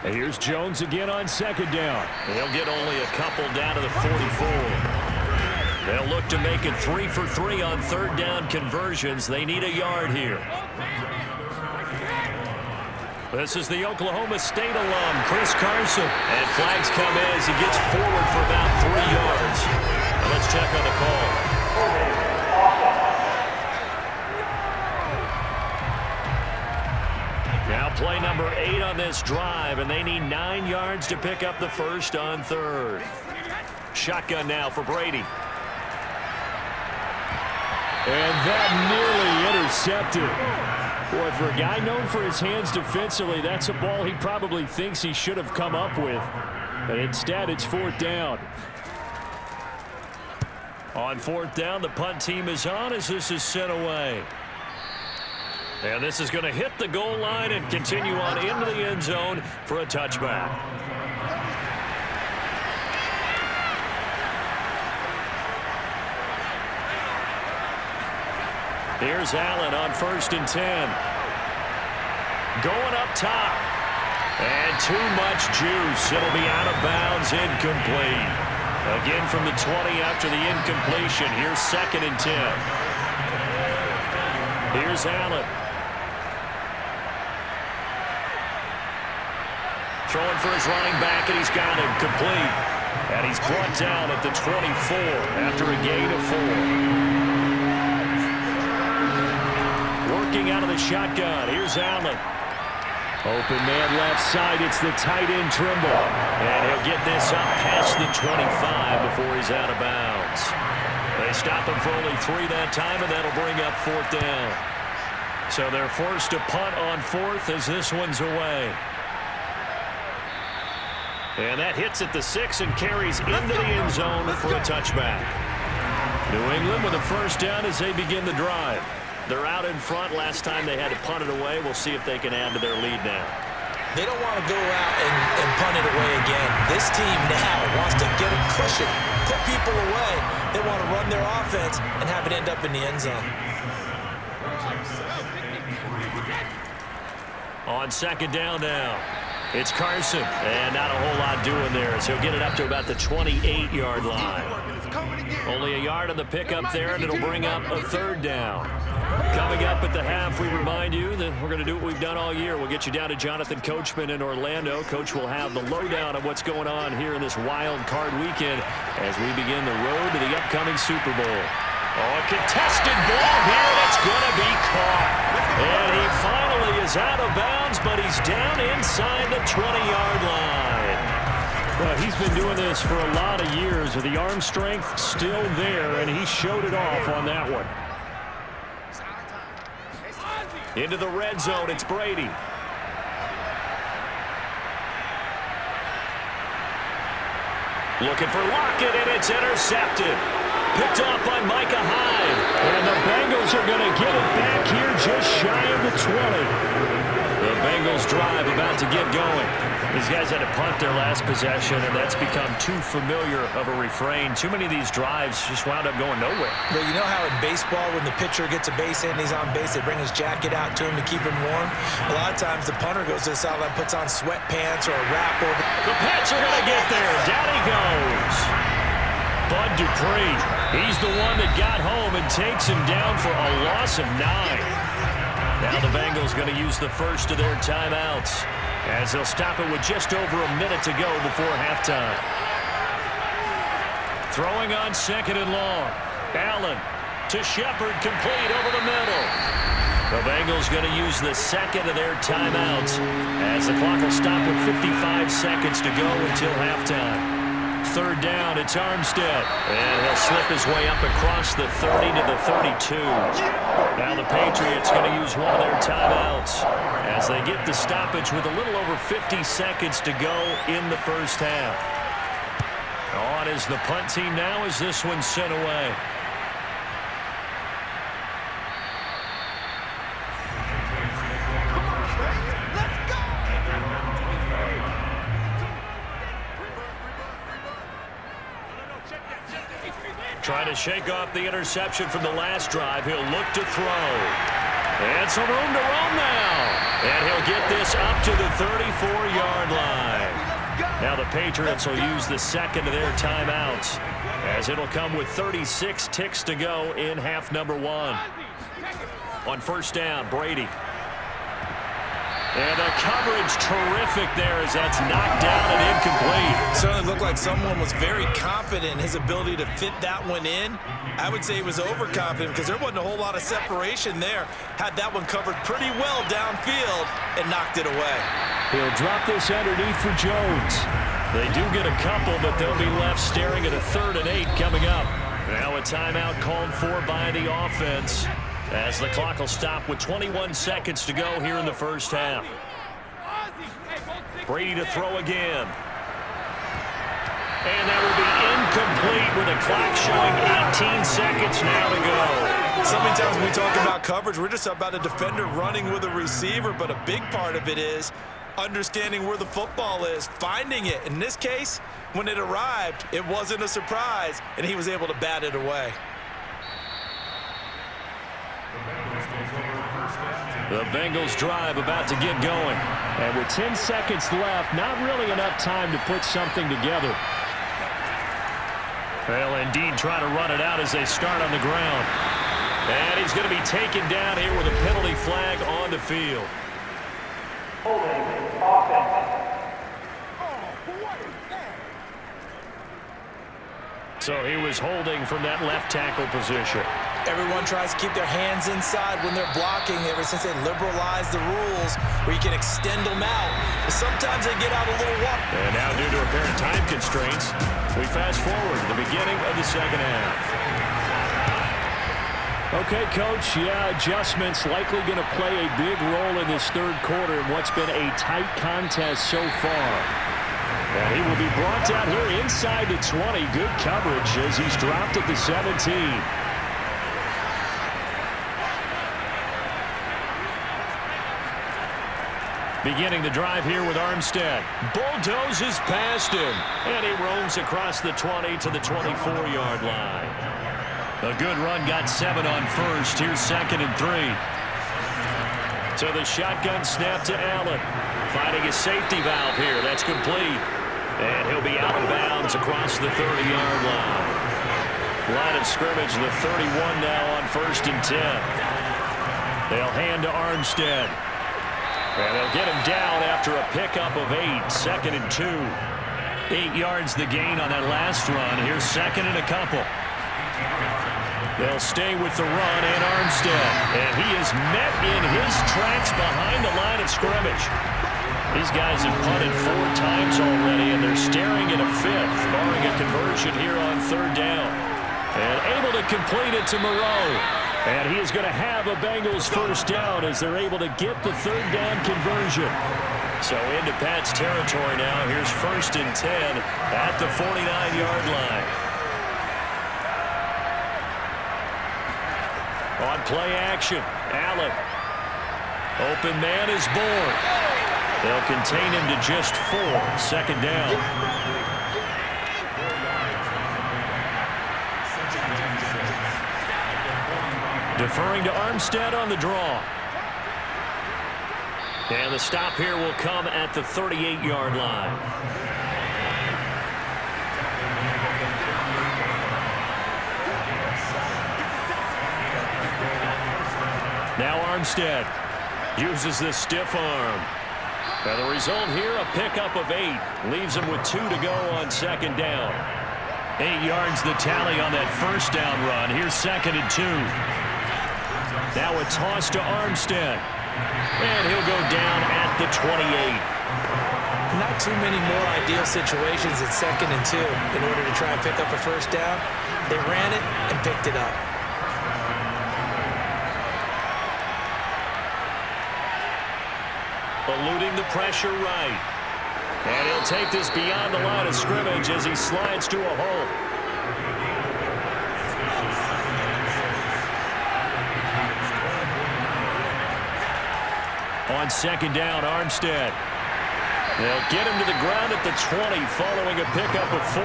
And here's Jones again on second down. They'll get only a couple down to the 44. They'll look to make it 3 for 3 on third down conversions. They need a yard here. This is the Oklahoma State alum, Chris Carson. And flags come in as he gets forward for about 3 yards. Now let's check on the call. Now play number 8 on this drive, and they need 9 yards to pick up the first on third. Shotgun now for Brady. And that nearly intercepted. Boy, for a guy known for his hands defensively, that's a ball he probably thinks he should have come up with. But instead, it's fourth down. On fourth down, the punt team is on as this is sent away. And this is going to hit the goal line and continue on into the end zone for a touchback. Here's Allen on 1st and 10. Going up top. And too much juice. It'll be out of bounds, incomplete. Again from the 20 after the incompletion. Here's 2nd and 10. Here's Allen. Throwing for his running back, and he's got him complete. And he's brought down at the 24 after a gain of 4. Working out of the shotgun. Here's Allen. Open man left side. It's the tight end Trimble. And he'll get this up past the 25 before he's out of bounds. They stop him for only 3 that time, and that'll bring up fourth down. So they're forced to punt on fourth as this one's away. And that hits at the 6 and carries into the end zone for a touchback. New England with a first down as they begin the drive. They're out in front. Last time they had to punt it away. We'll see if they can add to their lead now. They don't want to go out and punt it away again. This team now wants to get a cushion, put people away. They want to run their offense and have it end up in the end zone. On second down now, it's Carson. And not a whole lot doing there as he'll get it up to about the 28-yard line. Only a yard on the pickup there, and it'll bring up a third down. Coming up at the half, we remind you that we're going to do what we've done all year. We'll get you down to Jonathan Coachman in Orlando. Coach will have the lowdown of what's going on here in this wild card weekend as we begin the road to the upcoming Super Bowl. Oh, a contested ball here that's going to be caught. And he finally is out of bounds, but he's down inside the 20-yard line. Well, he's been doing this for a lot of years with the arm strength still there, and he showed it off on that one. Into the red zone, it's Brady. Looking for Lockett, and it's intercepted. Picked off by Micah Hyde. And the Bengals are going to get it back here just shy of the 20. The Bengals drive about to get going. These guys had to punt their last possession, and that's become too familiar of a refrain. Too many of these drives just wound up going nowhere. But you know how in baseball, when the pitcher gets a base hit and he's on base, they bring his jacket out to him to keep him warm? A lot of times the punter goes to the sideline, puts on sweatpants or a wrap over. The Pats are going to get there. Down he goes. Bud Dupree, he's the one that got home and takes him down for a loss of 9. Now the Bengals going to use the first of their timeouts as they'll stop it with just over a minute to go before halftime. Throwing on second and long. Allen to Shepard, complete over the middle. The Bengals going to use the second of their timeouts as the clock will stop with 55 seconds to go until halftime. Third down, it's Armstead. And he'll slip his way up across the 30 to the 32. Now the Patriots going to use one of their timeouts as they get the stoppage with a little over 50 seconds to go in the first half. On is the punt team now as this one's sent away. Trying to shake off the interception from the last drive. He'll look to throw. And some room to roam now. And he'll get this up to the 34-yard line. Now the Patriots will use the second of their timeouts, as it'll come with 36 ticks to go in half number one. On first down, Brady. And the coverage terrific there as that's knocked down and incomplete. Certainly looked like someone was very confident in his ability to fit that one in. I would say he was overconfident because there wasn't a whole lot of separation there. Had that one covered pretty well downfield and knocked it away. He'll drop this underneath for Jones. They do get a couple, but they'll be left staring at a 3rd and 8 coming up. Now a timeout called for by the offense, as the clock will stop with 21 seconds to go here in the first half. Brady to throw again. And that will be incomplete with the clock showing 18 seconds now to go. So many times when we talk about coverage, we're just about a defender running with a receiver, but a big part of it is understanding where the football is, finding it. In this case, when it arrived, it wasn't a surprise, and he was able to bat it away. The Bengals drive about to get going. And with 10 seconds left, not really enough time to put something together. Well, indeed, trying to run it out as they start on the ground. And he's going to be taken down here with a penalty flag on the field. So he was holding from that left tackle position. Everyone tries to keep their hands inside when they're blocking ever since they liberalized the rules where you can extend them out. But sometimes they get out a little wide. And now due to apparent time constraints, we fast forward to the beginning of the second half. Okay, Coach, yeah, adjustments likely going to play a big role in this third quarter in what's been a tight contest so far. And he will be brought down here inside the 20. Good coverage as he's dropped at the 17. Beginning the drive here with Armstead. Bulldozes past him. And he roams across the 20 to the 24-yard line. A good run, got 7 on first. Here's 2nd and 3. So the shotgun snap to Allen. Finding his safety valve here. That's complete. And he'll be out of bounds across the 30-yard line. Line of scrimmage, the 31 now on 1st and 10. They'll hand to Armstead. And they'll get him down after a pickup of 8. 2nd and 2. 8 yards the gain on that last run. Here's 2nd and a couple. They'll stay with the run and Armstead. And he is met in his tracks behind the line of scrimmage. These guys have punted 4 times already, and they're staring at a 5th, barring a conversion here on 3rd down. And able to complete it to Moreau. And he is going to have a Bengals first down as they're able to get the 3rd down conversion. So into Pat's territory now. Here's 1st and 10 at the 49-yard line. On play action, Allen. Open man is born. They'll contain him to just 4. 2nd down. Deferring to Armstead on the draw. And the stop here will come at the 38-yard line. Now Armstead uses the stiff arm. And the result here, a pickup of 8. Leaves him with 2 to go on 2nd down. 8 yards the tally on that first down run. Here's 2nd and 2. Now a toss to Armstead. And he'll go down at the 28. Not too many more ideal situations at 2nd and 2 in order to try and pick up a first down. They ran it and picked it up. Eluding the pressure right. And he'll take this beyond the line of scrimmage as he slides to a hole. On 2nd down, Armstead. They'll get him to the ground at the 20 following a pickup of 4.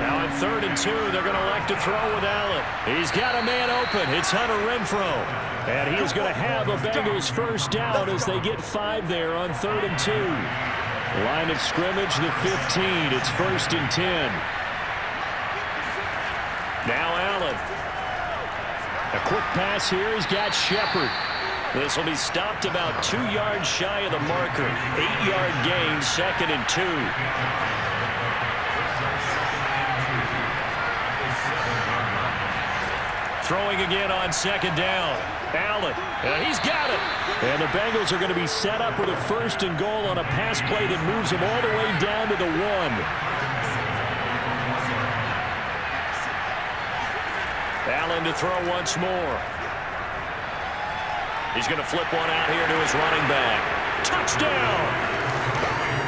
Now on 3rd and 2. They're going to elect to throw with Allen. He's got a man open. It's Hunter Renfrow. And he is going to have a Bengals first down as they get 5 there on 3rd and 2. Line of scrimmage, the 15. It's 1st and 10. Now Allen. A quick pass here. He's got Shepard. This will be stopped about 2 yards shy of the marker. 8-yard gain, 2nd and 2. Throwing again on 2nd down. Allen, and he's got it. And the Bengals are going to be set up with a 1st and goal on a pass play that moves them all the way down to the 1. Allen to throw once more. He's going to flip one out here to his running back. Touchdown!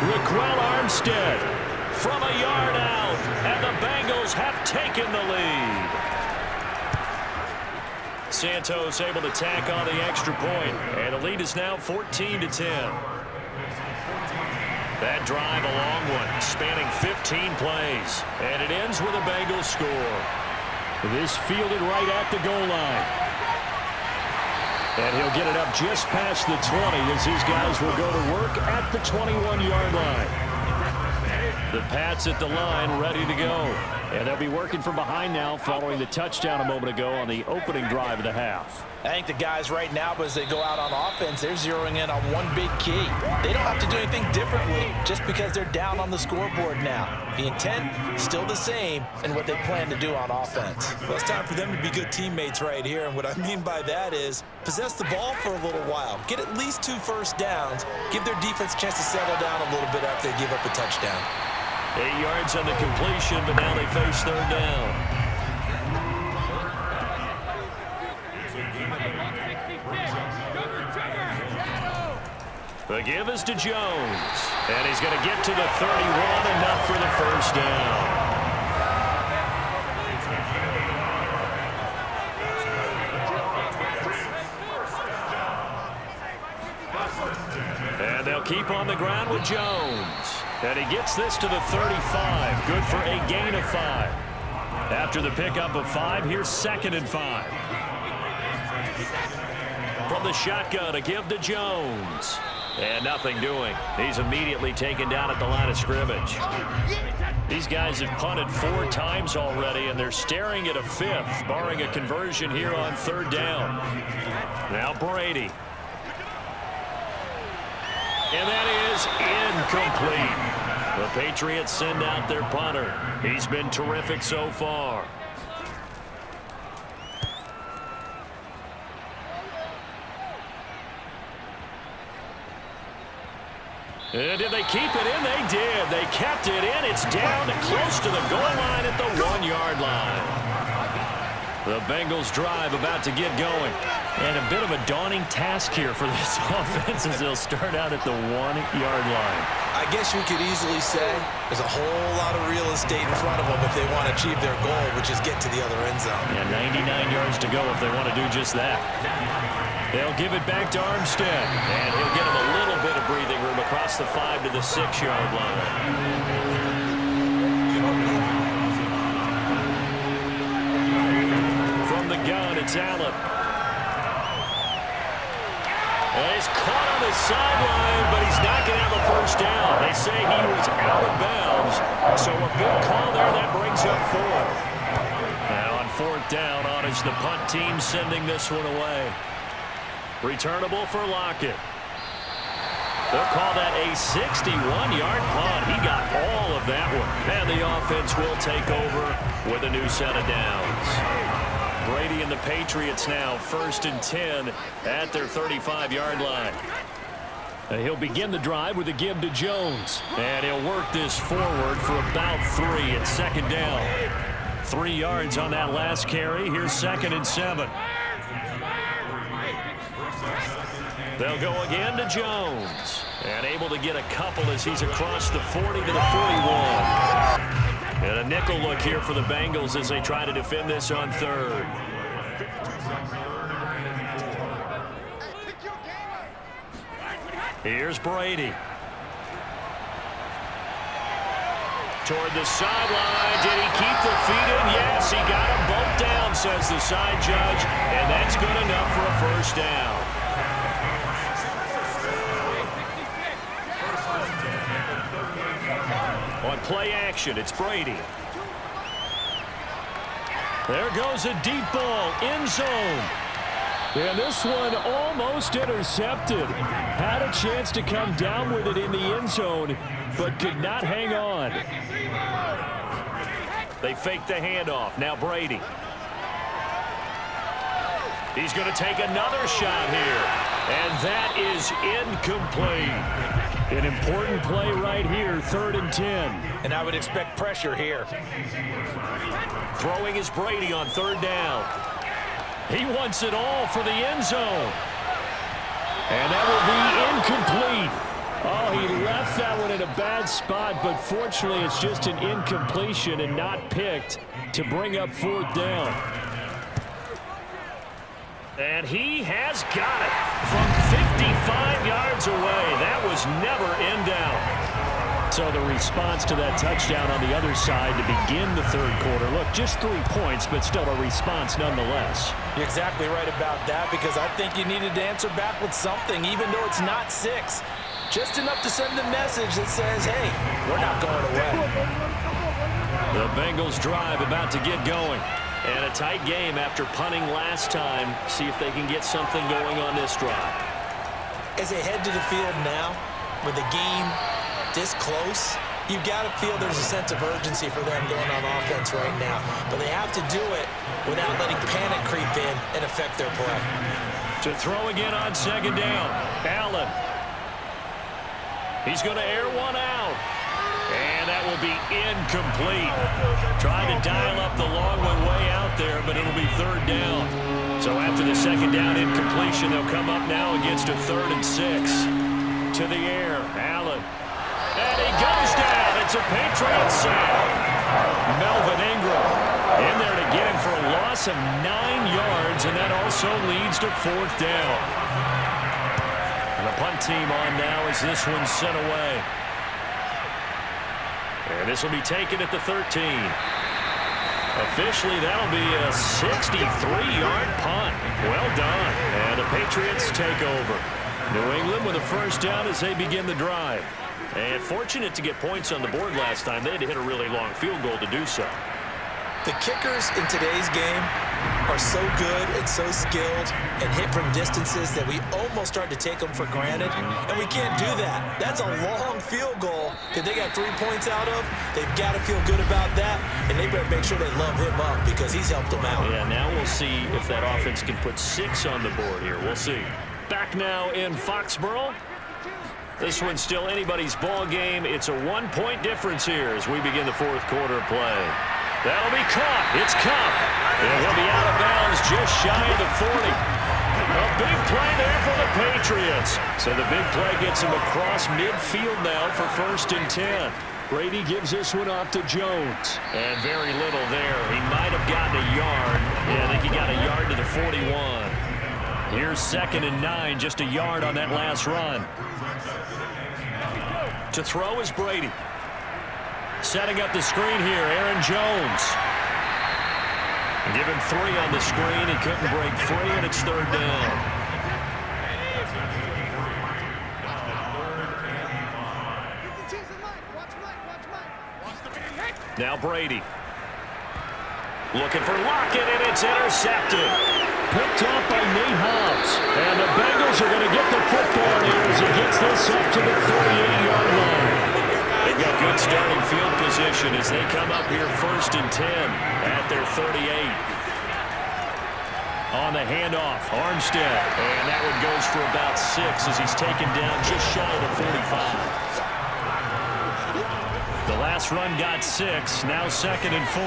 Raquel Armstead from a yard out, and the Bengals have taken the lead. Santos able to tack on the extra point, and the lead is now 14-10. That drive, a long one, spanning 15 plays, and it ends with a Bengals score. This fielded right at the goal line. And he'll get it up just past the 20 as his guys will go to work at the 21-yard line. The Pats at the line ready to go. And they'll be working from behind now following the touchdown a moment ago on the opening drive of the half. I think the guys right now, as they go out on offense, they're zeroing in on one big key. They don't have to do anything differently just because they're down on the scoreboard now. The intent, still the same, and what they plan to do on offense. Well, it's time for them to be good teammates right here, and what I mean by that is possess the ball for a little while, get at least 2 first downs, give their defense a chance to settle down a little bit after they give up a touchdown. 8 yards on the completion, but now they face 3rd down. The give is to Jones, and he's going to get to the 31, enough for the first down. And they'll keep on the ground with Jones. And he gets this to the 35. Good for a gain of 5. After the pickup of 5, here's 2nd and 5. From the shotgun, a give to Jones. And nothing doing. He's immediately taken down at the line of scrimmage. These guys have punted 4 times already, and they're staring at a 5th, barring a conversion here on 3rd down. Now Brady. And that is incomplete. The Patriots send out their punter. He's been terrific so far. And did they keep it in? They did. They kept it in. It's down close to the goal line at the 1-yard line. The Bengals drive about to get going. And a bit of a daunting task here for this offense as they'll start out at the 1-yard line. I guess we could easily say there's a whole lot of real estate in front of them if they want to achieve their goal, which is get to the other end zone. Yeah, 99 yards to go if they want to do just that. They'll give it back to Armstead, and he'll get him a little bit of breathing room across the 5 to the 6-yard line. From the gun, it's Allen. And he's caught on the sideline, but he's not going to have a first down. They say he was out of bounds, so a big call there that brings up 4th. Now on 4th down, on is the punt team sending this one away. Returnable for Lockett. They'll call that a 61-yard punt. He got all of that one. And the offense will take over with a new set of downs. Brady and the Patriots now 1st and 10 at their 35-yard line. He'll begin the drive with a give to Jones. And he'll work this forward for about 3 at 2nd down. 3 yards on that last carry. Here's 2nd and 7. They'll go again to Jones. And able to get a couple as he's across the 40 to the 41. And a nickel look here for the Bengals as they try to defend this on 3rd. Here's Brady. To toward the sideline. Did he keep the feet in? Yes, he got them both down, says the side judge, and that's good enough for a first down. On play action, it's Brady. There goes a deep ball, end zone. And this one almost intercepted. Had a chance to come down with it in the end zone, but could not hang on. They fake the handoff. Now Brady. He's going to take another shot here. And that is incomplete. An important play right here, 3rd and 10. And I would expect pressure here. Throwing is Brady on 3rd down. He wants it all for the end zone. And that will be incomplete. Oh, he left that one in a bad spot, but fortunately it's just an incompletion and not picked to bring up 4th down. And he has got it from 55 yards away. That was never in doubt. So the response to that touchdown on the other side to begin the 3rd quarter. Look, just 3 points, but still a response nonetheless. You're exactly right about that, because I think you needed to answer back with something, even though it's not 6. Just enough to send a message that says, hey, we're not going away. The Bengals drive about to get going. And a tight game after punting last time. See if they can get something going on this drive. As they head to the field now, with the game this close, you've got to feel there's a sense of urgency for them going on offense right now. But they have to do it without letting panic creep in and affect their play. To throw again on 2nd down. Allen. He's going to air one out. And that will be incomplete. Trying to dial up the long one way out there, but it'll be 3rd down. So after the 2nd down incompletion, they'll come up now against a 3rd and 6. To the air, Allen. And he goes down. It's a Patriot sack. Melvin Ingram in there to get him for a loss of 9 yards, and that also leads to 4th down. And the punt team on now as this one's sent away. And this will be taken at the 13. Officially, that'll be a 63-yard punt. Well done. And the Patriots take over. New England with a first down as they begin the drive. And fortunate to get points on the board last time. They had to hit a really long field goal to do so. The kickers in today's game are so good and so skilled and hit from distances that we almost start to take them for granted, and we can't do that. That's a long field goal that they got 3 points out of. They've got to feel good about that, and they better make sure they love him up because he's helped them out. Yeah, now we'll see if that offense can put 6 on the board here. We'll see. Back now in Foxborough. This one's still anybody's ball game. It's a 1-point difference here as we begin the 4th quarter of play. That'll be caught. It's Kupp. And he'll be out of bounds just shy of the 40. A big play there for the Patriots. So the big play gets him across midfield now for 1st and 10. Brady gives this one off to Jones. And very little there. He might have gotten a yard. Yeah, I think he got a yard to the 41. Here's 2nd and 9, just a yard on that last run. To throw is Brady. Setting up the screen here, Aaron Jones. Give him 3 on the screen. He couldn't break free, and it's 3rd down. Now Brady. Looking for Lockett, and it's intercepted. Picked off by Nate Hobbs. And the Bengals are going to get the football here as he gets this up to the 48-yard line. They've got good starting field position as they come up here 1st and 10 at their 38. On the handoff, Armstead. And that one goes for about 6 as he's taken down just shy of the 45. The last run got 6, now 2nd and 4.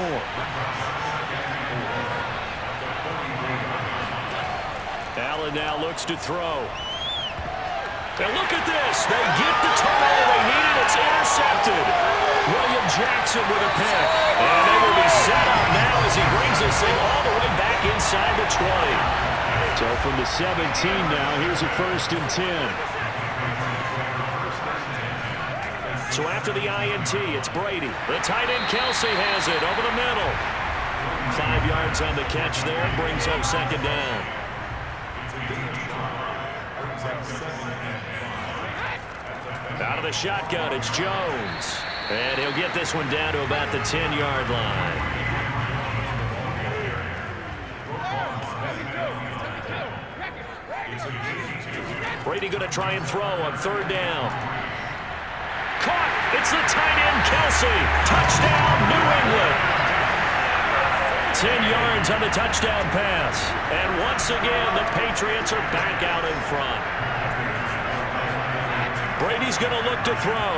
Allen now looks to throw. And look at this. They get the turnover they needed. It's intercepted. William Jackson with a pick. And they will be set up now as he brings this thing all the way back inside the 20. So from the 17 now, here's a 1st and 10. So after the INT, it's Brady. The tight end, Kelsey, has it over the middle. 5 yards on the catch there. Brings up second down. Out of the shotgun, it's Jones. And he'll get this one down to about the 10-yard line. Brady going to try and throw on third down. Caught. It's the tight end, Kelsey. Touchdown, New England. 10 yards on the touchdown pass. And once again, the Patriots are back out in front. Brady's going to look to throw.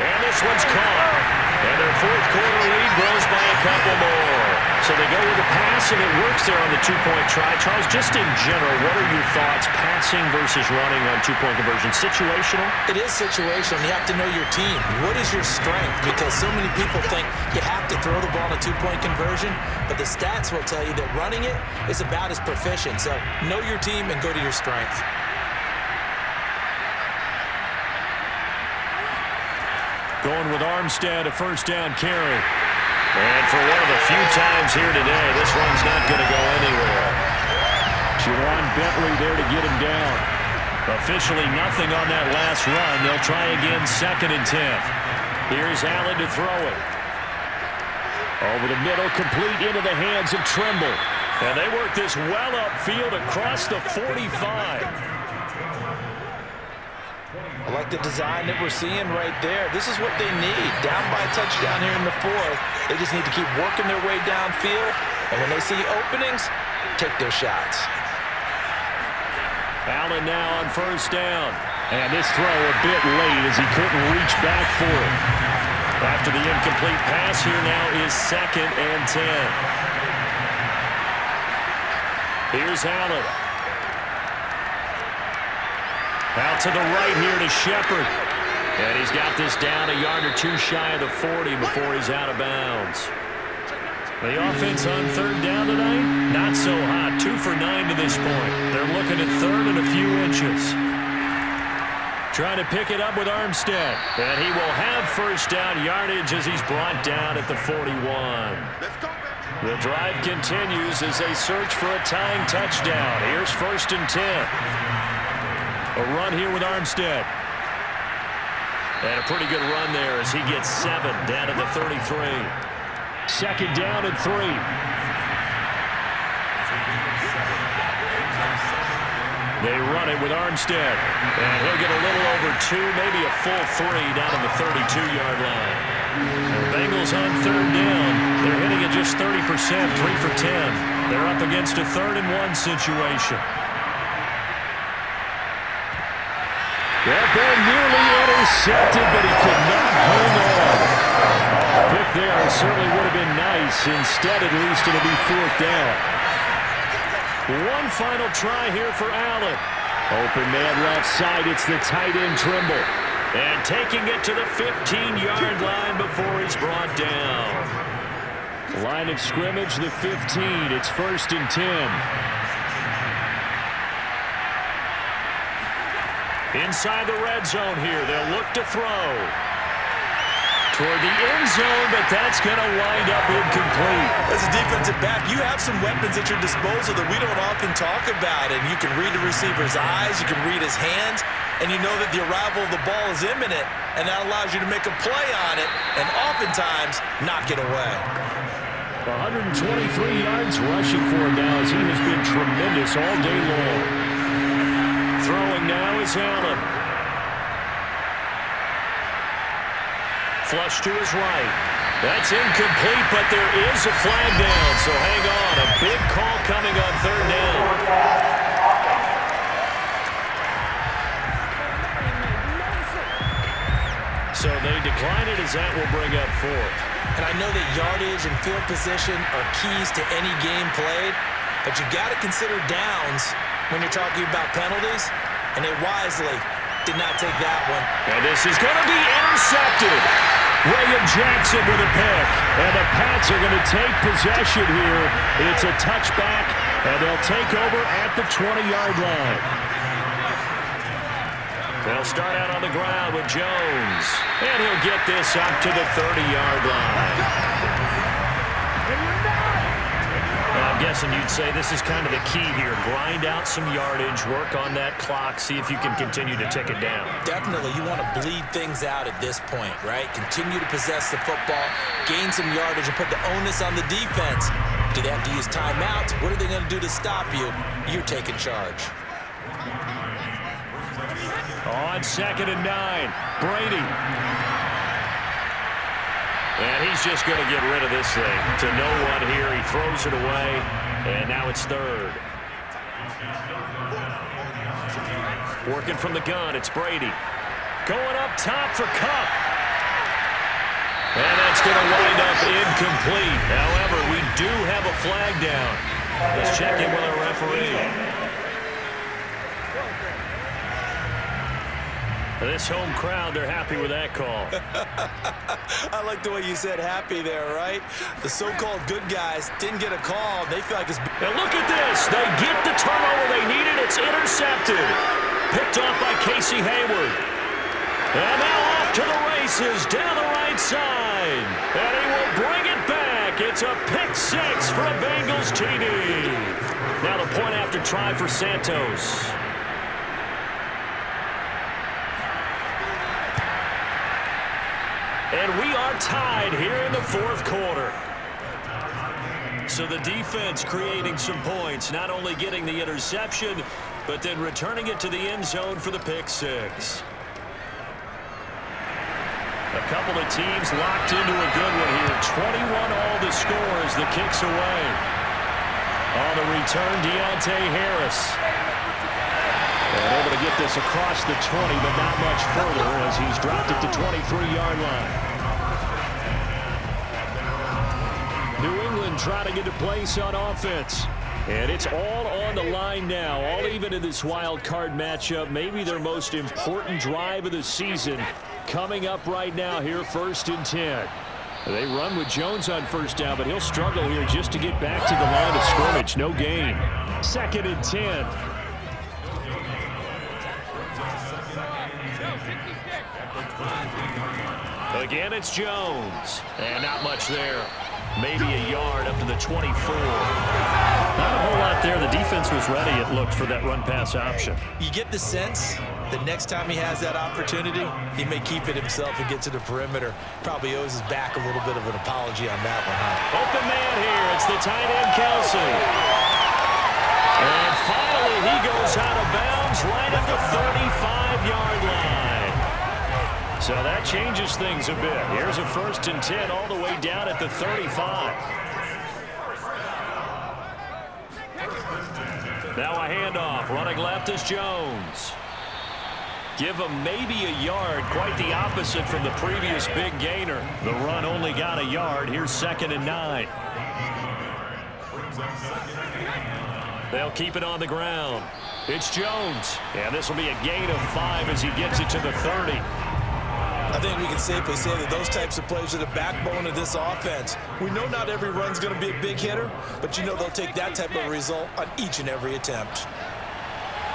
And this one's caught. And their fourth quarter lead grows by a couple more. So they go with the pass, and it works there on the two-point try. Charles, just in general, what are your thoughts, passing versus running on two-point conversion? Situational? It is situational. You have to know your team. What is your strength? Because so many people think you have to throw the ball in a two-point conversion, but the stats will tell you that running it is about as proficient. So know your team and go to your strength. Going with Armstead, a first down carry. And for one of the few times here today, this one's not going to go anywhere. Juwan Bentley there to get him down. Officially nothing on that last run. They'll try again, 2nd and 10. Here's Allen to throw it. Over the middle, complete into the hands of Trimble. And they work this well upfield across the 45. I like the design that we're seeing right there. This is what they need. Down by a touchdown here in the 4th. They just need to keep working their way downfield. And when they see openings, take their shots. Allen now on first down. And this throw a bit late as he couldn't reach back for it. After the incomplete pass, here now is 2nd and 10. Here's Allen. Out to the right here to Shepard. And he's got this down a yard or two shy of the 40 before he's out of bounds. The offense on third down tonight, not so hot. 2 for 9 to this point. They're looking at third and a few inches. Trying to pick it up with Armstead. And he will have first down yardage as he's brought down at the 41. The drive continues as they search for a tying touchdown. Here's 1st and 10. A run here with Armstead. And a pretty good run there as he gets 7 down to the 33. 2nd down and 3. They run it with Armstead. And he'll get a little over 2, maybe a full 3 down to the 32-yard line. The Bengals on third down. They're hitting it just 30%, 3 for 10. They're up against a 3rd and 1 situation. That ball nearly intercepted, but he could not hold on. Pick there certainly would have been nice. Instead, at least, it'll be 4th down. One final try here for Allen. Open man left side. It's the tight end Trimble. And taking it to the 15-yard line before he's brought down. Line of scrimmage, the 15. It's 1st and 10. Inside the red zone here, they'll look to throw. Toward the end zone, but that's going to wind up incomplete. As a defensive back, you have some weapons at your disposal that we don't often talk about. And you can read the receiver's eyes, you can read his hands, and you know that the arrival of the ball is imminent, and that allows you to make a play on it and oftentimes knock it away. 123 yards rushing for him now as he has been tremendous all day long. Throwing now is Allen. Flush to his right. That's incomplete, but there is a flag down, so hang on. A big call coming on third down. So they decline it as that will bring up 4th. And I know that yardage and field position are keys to any game played, but you got to consider downs when you're talking about penalties, and they wisely did not take that one. And this is going to be intercepted. William Jackson with a pick. And the Pats are going to take possession here. It's a touchback, and they'll take over at the 20-yard line. They'll start out on the ground with Jones. And he'll get this up to the 30-yard line. I'm guessing you'd say this is kind of the key here. Grind out some yardage, work on that clock, see if you can continue to tick it down. Definitely. You want to bleed things out at this point, right? Continue to possess the football, gain some yardage, and put the onus on the defense. Do they have to use timeouts? What are they going to do to stop you? You're taking charge. On 2nd and 9, Brady. And he's just going to get rid of this thing to no one here. He throws it away, and now it's 3rd. Working from the gun, it's Brady. Going up top for Kupp. And that's going to wind up incomplete. However, we do have a flag down. Let's check in with our referee. This home crowd, they're happy with that call. I like the way you said happy there, right? The so-called good guys didn't get a call. They feel like it's... Now look at this. They get the turnover they needed. It's intercepted. Picked off by Casey Hayward. And now off to the races down the right side. And he will bring it back. It's a pick 6 for a Bengals TD. Now the point after try for Santos. And we are tied here in the 4th quarter. So the defense creating some points, not only getting the interception, but then returning it to the end zone for the pick 6. A couple of teams locked into a good one here. 21 all the score as the kick's away. On the return, Deontay Harris. And able to get this across the 20, but not much further as he's dropped it to 23-yard line. New England trying to get a place on offense. And it's all on the line now, all even in this wild card matchup. Maybe their most important drive of the season coming up right now here, 1st and 10. They run with Jones on 1st down, but he'll struggle here just to get back to the line of scrimmage. No gain. 2nd and 10. Again, it's Jones. And not much there. Maybe a yard up to the 24. Not a whole lot there. The defense was ready, it looked, for that run-pass option. You get the sense that next time he has that opportunity, he may keep it himself and get to the perimeter. Probably owes his back a little bit of an apology on that one, huh? Open man here. It's the tight end, Kelsey. And finally, he goes out of bounds right at the 35-yard line. So that changes things a bit. Here's a 1st and 10 all the way down at the 35. Now a handoff. Running left is Jones. Give him maybe a yard. Quite the opposite from the previous big gainer. The run only got a yard. Here's 2nd and 9. They'll keep it on the ground. It's Jones. And this will be a gain of 5 as he gets it to the 30. I think we can safely say that those types of plays are the backbone of this offense. We know not every run's going to be a big hitter, but you know they'll take that type of result on each and every attempt.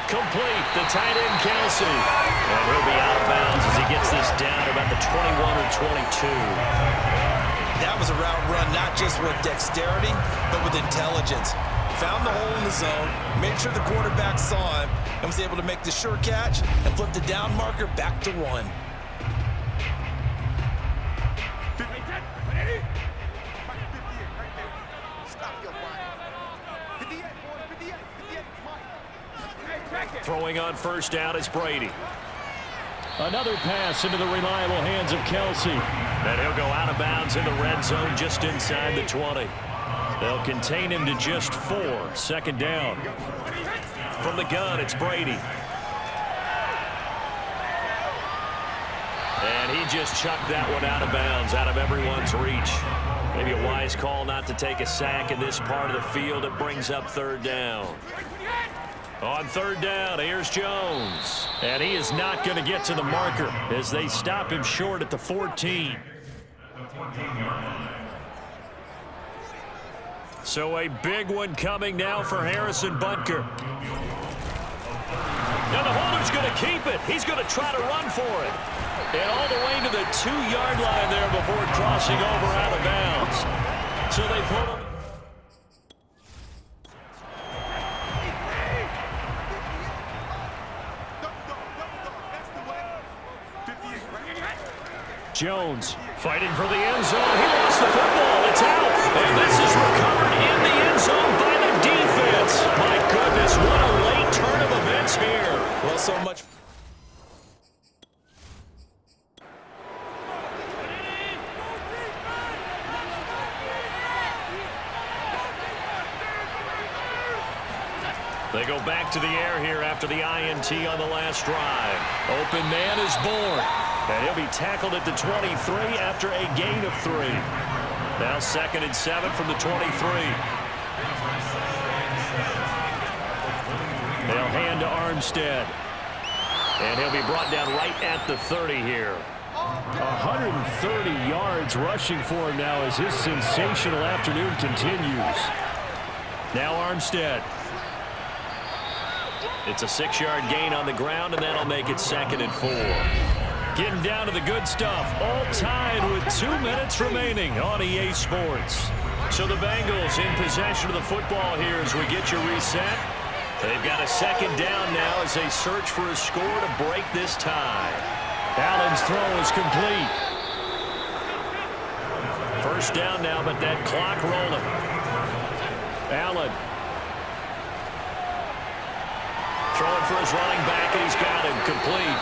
Complete, the tight end, Kelsey. And he'll be out of bounds as he gets this down about the 21 or 22. That was a route run not just with dexterity, but with intelligence. Found the hole in the zone, made sure the quarterback saw him, and was able to make the sure catch and flip the down marker back to 1. Throwing on 1st down is Brady. Another pass into the reliable hands of Kelsey. And he'll go out of bounds in the red zone just inside the 20. They'll contain him to just 4. 2nd down. From the gun, it's Brady. And he just chucked that one out of bounds, out of everyone's reach. Maybe a wise call not to take a sack in this part of the field. It brings up 3rd down. On 3rd down, here's Jones. And he is not going to get to the marker as they stop him short at the 14. So a big one coming now for Harrison Butker. Now the holder's going to keep it. He's going to try to run for it. And all the way to the 2-yard line there before crossing over out of bounds. So they put him. Jones Fighting for the end zone. He lost the football. It's out. And this is recovered in the end zone by the defense. My goodness, what a late turn of events here. Well, so much. They go back to the air here after the INT on the last drive. Open man is born. And he'll be tackled at the 23 after a gain of 3. Now 2nd and 7 from the 23. They'll hand to Armstead. And he'll be brought down right at the 30 here. 130 yards rushing for him now as his sensational afternoon continues. Now Armstead. It's a 6-yard gain on the ground, and that'll make it 2nd and 4. Getting down to the good stuff. All tied with 2 minutes remaining on EA Sports. So the Bengals in possession of the football here as we get you reset. They've got a 2nd down now as they search for a score to break this tie. Allen's throw is complete. 1st down now, but that clock rolling. Allen throwing for his running back, and he's got him complete.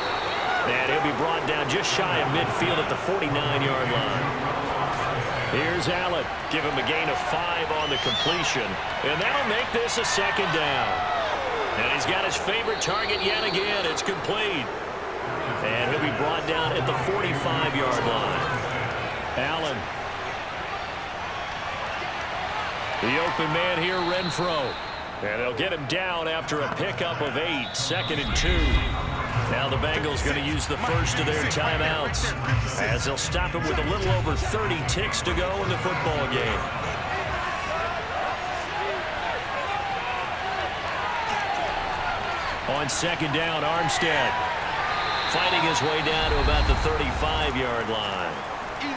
And he'll be brought down just shy of midfield at the 49-yard line. Here's Allen. Give him a gain of 5 on the completion. And that'll make this a 2nd down. And he's got his favorite target yet again. It's complete. And he'll be brought down at the 45-yard line. Allen. The open man here, Renfro. And they'll get him down after a pickup of 8, 2nd and 2. Now the Bengals going to use the first of their timeouts as they'll stop it with a little over 30 ticks to go in the football game. On 2nd down, Armstead fighting his way down to about the 35-yard line.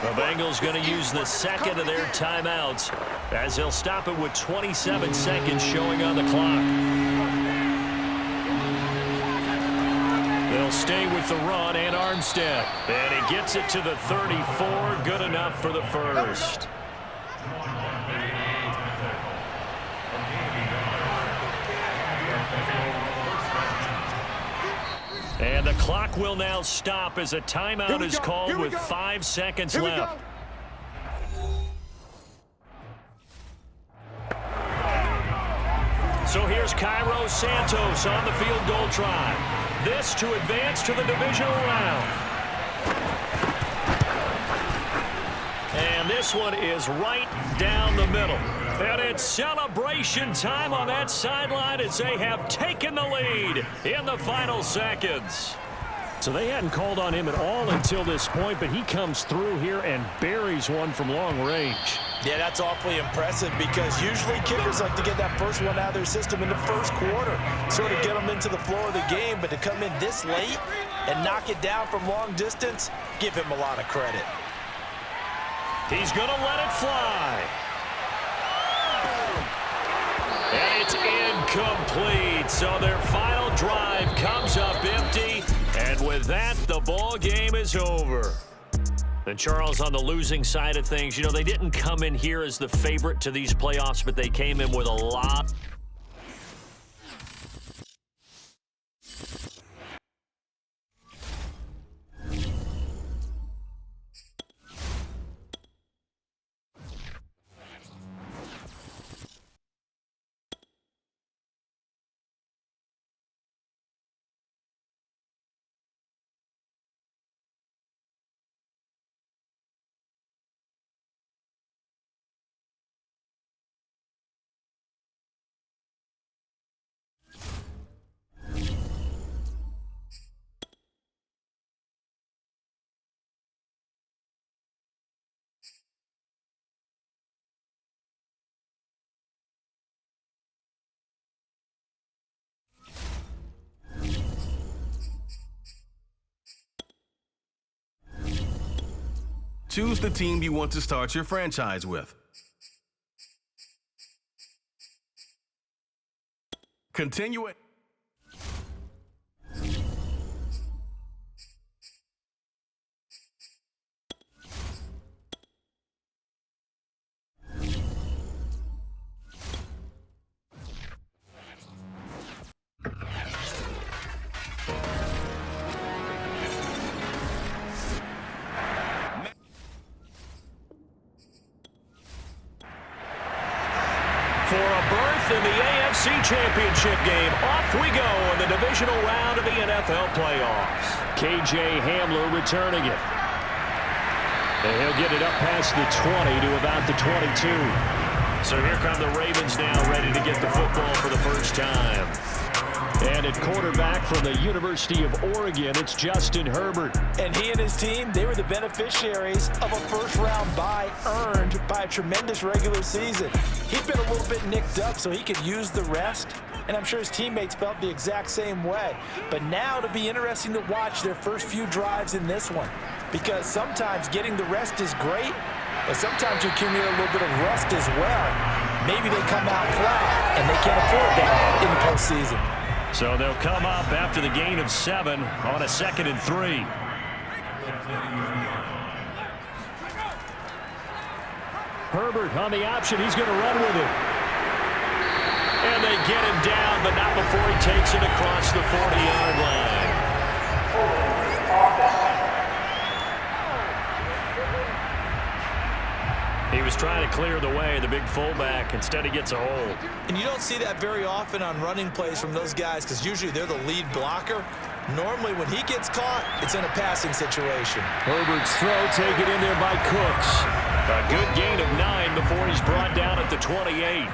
The Bengals going to use the 2nd of their timeouts as they'll stop it with 27 seconds showing on the clock. They'll stay with the run and Armstead. And he gets it to the 34. Good enough for the first. And the clock will now stop as a timeout is called with 5 seconds left. So here's Cairo Santos on the field goal try. This to advance to the divisional round. And this one is right down the middle. And it's celebration time on that sideline as they have taken the lead in the final seconds. So they hadn't called on him at all until this point, but he comes through here and buries one from long range. Yeah, that's awfully impressive because usually kickers like to get that first one out of their system in the first quarter, sort of get them into the flow of the game, but to come in this late and knock it down from long distance, give him a lot of credit. He's going to let it fly. And it's incomplete. So their final drive comes up empty. And with that, the ball game is over. And Charles, on the losing side of things, you know, they didn't come in here as the favorite to these playoffs, but they came in with a lot Choose the team you want to start your franchise with. Continue it. For a berth in the AFC Championship game, off we go in the divisional round of the NFL playoffs. KJ Hamler returning it. And he'll get it up past the 20 to about the 22. So here come the Ravens now, ready to get the football for the first time. And at quarterback from the University of Oregon, it's Justin Herbert. And he and his team, they were the beneficiaries of a first-round bye earned by a tremendous regular season. He'd been a little bit nicked up, so he could use the rest. And I'm sure his teammates felt the exact same way. But now it'll be interesting to watch their first few drives in this one. Because sometimes getting the rest is great, but sometimes you accumulate a little bit of rust as well. Maybe they come out flat, and they can't afford that in the postseason. So they'll come up after the gain of 7 on a 2nd and 3. Herbert on the option. He's going to run with it. And they get him down, but not before he takes it across the 40-yard line. He was trying to clear the way, the big fullback. Instead, he gets a hold. And you don't see that very often on running plays from those guys because usually they're the lead blocker. Normally, when he gets caught, it's in a passing situation. Herbert's throw taken in there by Cooks. A good gain of 9 before he's brought down at the 28.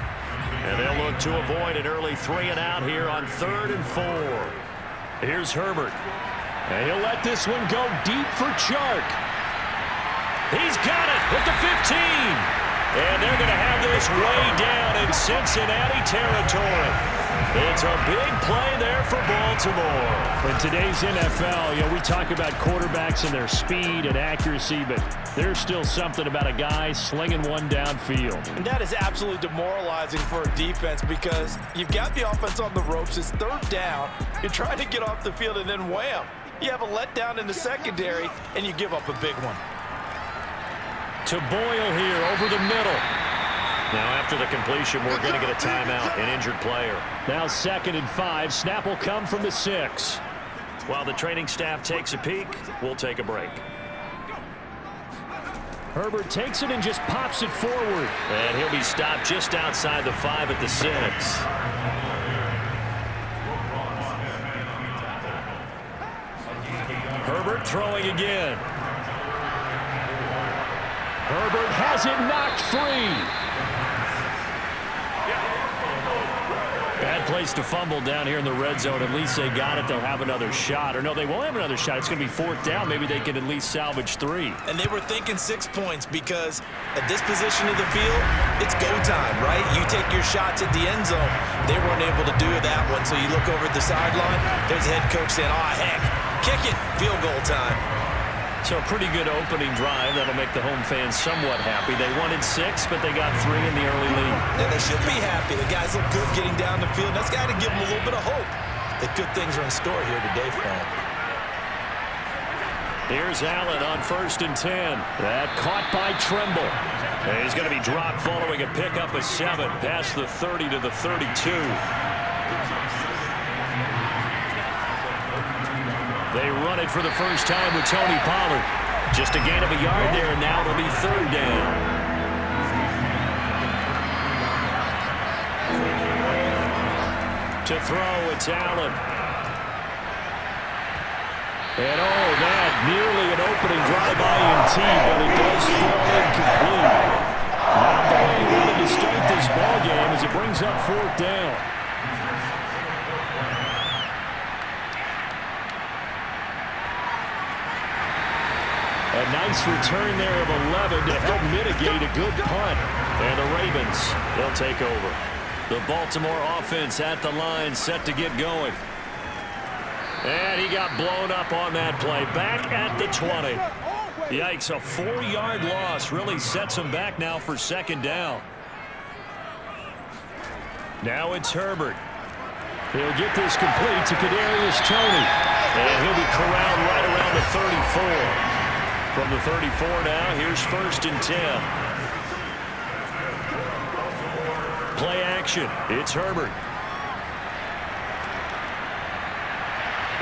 And they'll look to avoid an early 3-and-out here on 3rd and 4. Here's Herbert. And he'll let this one go deep for Chark. He's got it at the 15. And they're going to have this way down in Cincinnati territory. It's a big play there for Baltimore. In today's NFL, we talk about quarterbacks and their speed and accuracy, but there's still something about a guy slinging one downfield. And that is absolutely demoralizing for a defense because you've got the offense on the ropes. It's 3rd down. You're trying to get off the field, and then wham. You have a letdown in the secondary, and you give up a big one. To Boyle here over the middle. Now after the completion, we're going to get a timeout, an injured player. Now 2nd and 5. Snap will come from the 6. While the training staff takes a peek, we'll take a break. Herbert takes it and just pops it forward. And he'll be stopped just outside the 5 at the 6. Herbert throwing again. Herbert has it knocked free. Bad place to fumble down here in the red zone. At least they got it. They'll have another shot. Or no, they won't have another shot. It's going to be 4th down. Maybe they can at least salvage 3. And they were thinking 6 points because at this position of the field, it's go time, right? You take your shots at the end zone. They weren't able to do that one. So you look over at the sideline. There's the head coach saying, oh, heck, kick it. Field goal time. So a pretty good opening drive. That'll make the home fans somewhat happy. They wanted 6, but they got 3 in the early lead. And they should be happy. The guys look good getting down the field. That's got to give them a little bit of hope that good things are in store here today for them. Here's Allen on 1st and 10. That caught by Tremble. And he's going to be dropped following a pickup of 7 past the 30 to the 32. They run it for the first time with Tony Pollard. Just a gain of a yard there, and now it'll be 3rd down. To throw, it's Allen. And that nearly an opening drive INT, but it does fall incomplete. Not the way he wanted to start this ball game as it brings up 4th down. A nice return there of 11 to help mitigate a good punt. And the Ravens, they'll take over. The Baltimore offense at the line, set to get going. And he got blown up on that play. Back at the 20. Yikes, a 4-yard loss really sets him back now for second down. Now it's Herbert. He'll get this complete to Kadarius Toney. And he'll be corralled right around the 34. From the 34 now, here's 1st and 10. Play action. It's Herbert.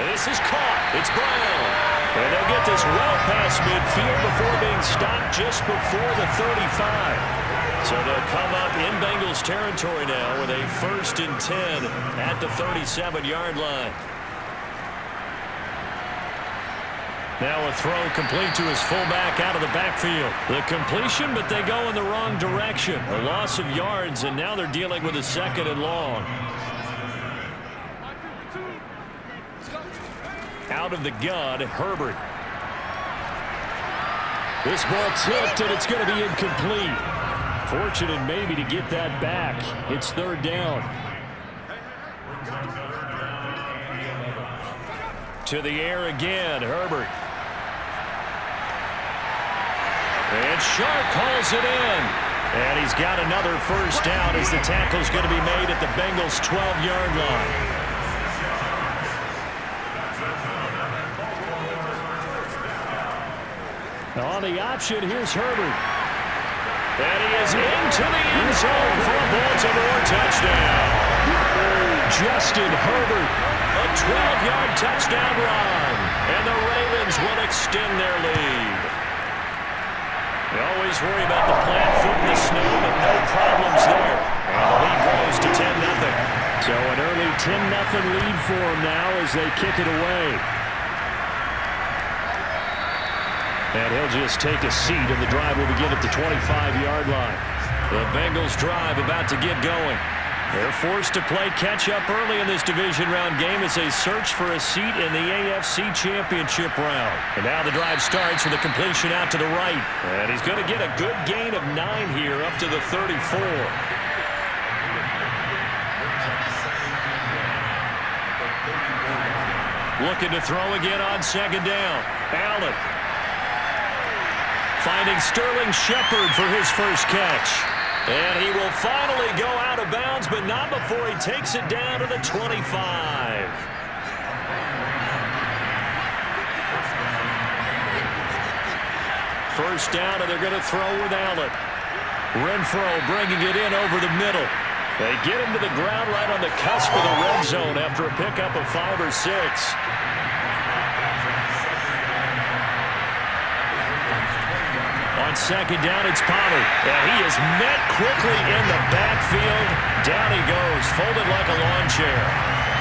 This is caught. It's Brown. And they'll get this well past midfield before being stopped just before the 35. So they'll come up in Bengals territory now with a 1st and 10 at the 37-yard line. Now a throw complete to his fullback out of the backfield. The completion, but they go in the wrong direction. A loss of yards, and now they're dealing with a 2nd and long. Out of the gun, Herbert. This ball tipped, and it's going to be incomplete. Fortunate maybe to get that back. It's 3rd down. To the air again, Herbert. And Sharp calls it in. And he's got another 1st down as the tackle's going to be made at the Bengals' 12-yard line. On the option, here's Herbert. And he is into the end zone for a Baltimore touchdown. Justin Herbert. A 12-yard touchdown run. And the Ravens will extend their lead. You always worry about the plant foot in the snow, but no problems there. And the lead grows to 10-0. So an early 10-0 lead for them now as they kick it away. And he'll just take a seat, and the drive will begin at the 25-yard line. The Bengals drive about to get going. They're forced to play catch-up early in this division round game as they search for a seat in the AFC Championship round. And now the drive starts with a completion out to the right. And he's going to get a good gain of 9 here up to the 34. Looking to throw again on 2nd down. Allen. Finding Sterling Shepard for his first catch. And he will finally go out of bounds, but not before he takes it down to the 25. First down, and they're going to throw with Allen. Renfro bringing it in over the middle. They get him to the ground right on the cusp of the red zone after a pickup of 5 or 6. On 2nd down, it's Pollard. And he is met quickly in the backfield. Down he goes, folded like a lawn chair.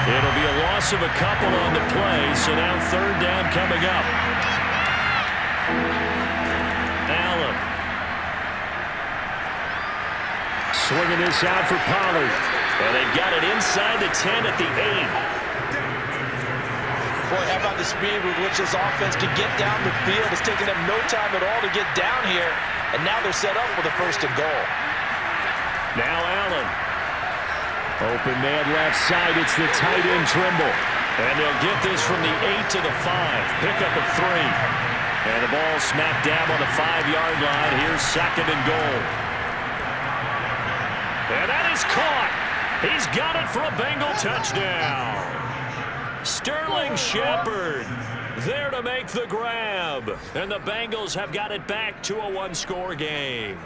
It'll be a loss of a couple on the play, so now 3rd down coming up. Allen. Swinging this out for Pollard. And they've got it inside the 10 at the 8. Boy, how about the speed with which this offense can get down the field? It's taking them no time at all to get down here, and now they're set up with a 1st and goal. Now Allen. Open man left side. It's the tight end Trimble. And they'll get this from the 8 to the 5. Pickup of 3. And the ball smack dab on the 5-yard line. Here's 2nd and goal. And that is caught. He's got it for a Bengal touchdown. Sterling Shepard there to make the grab. And the Bengals have got it back to a 1-score game.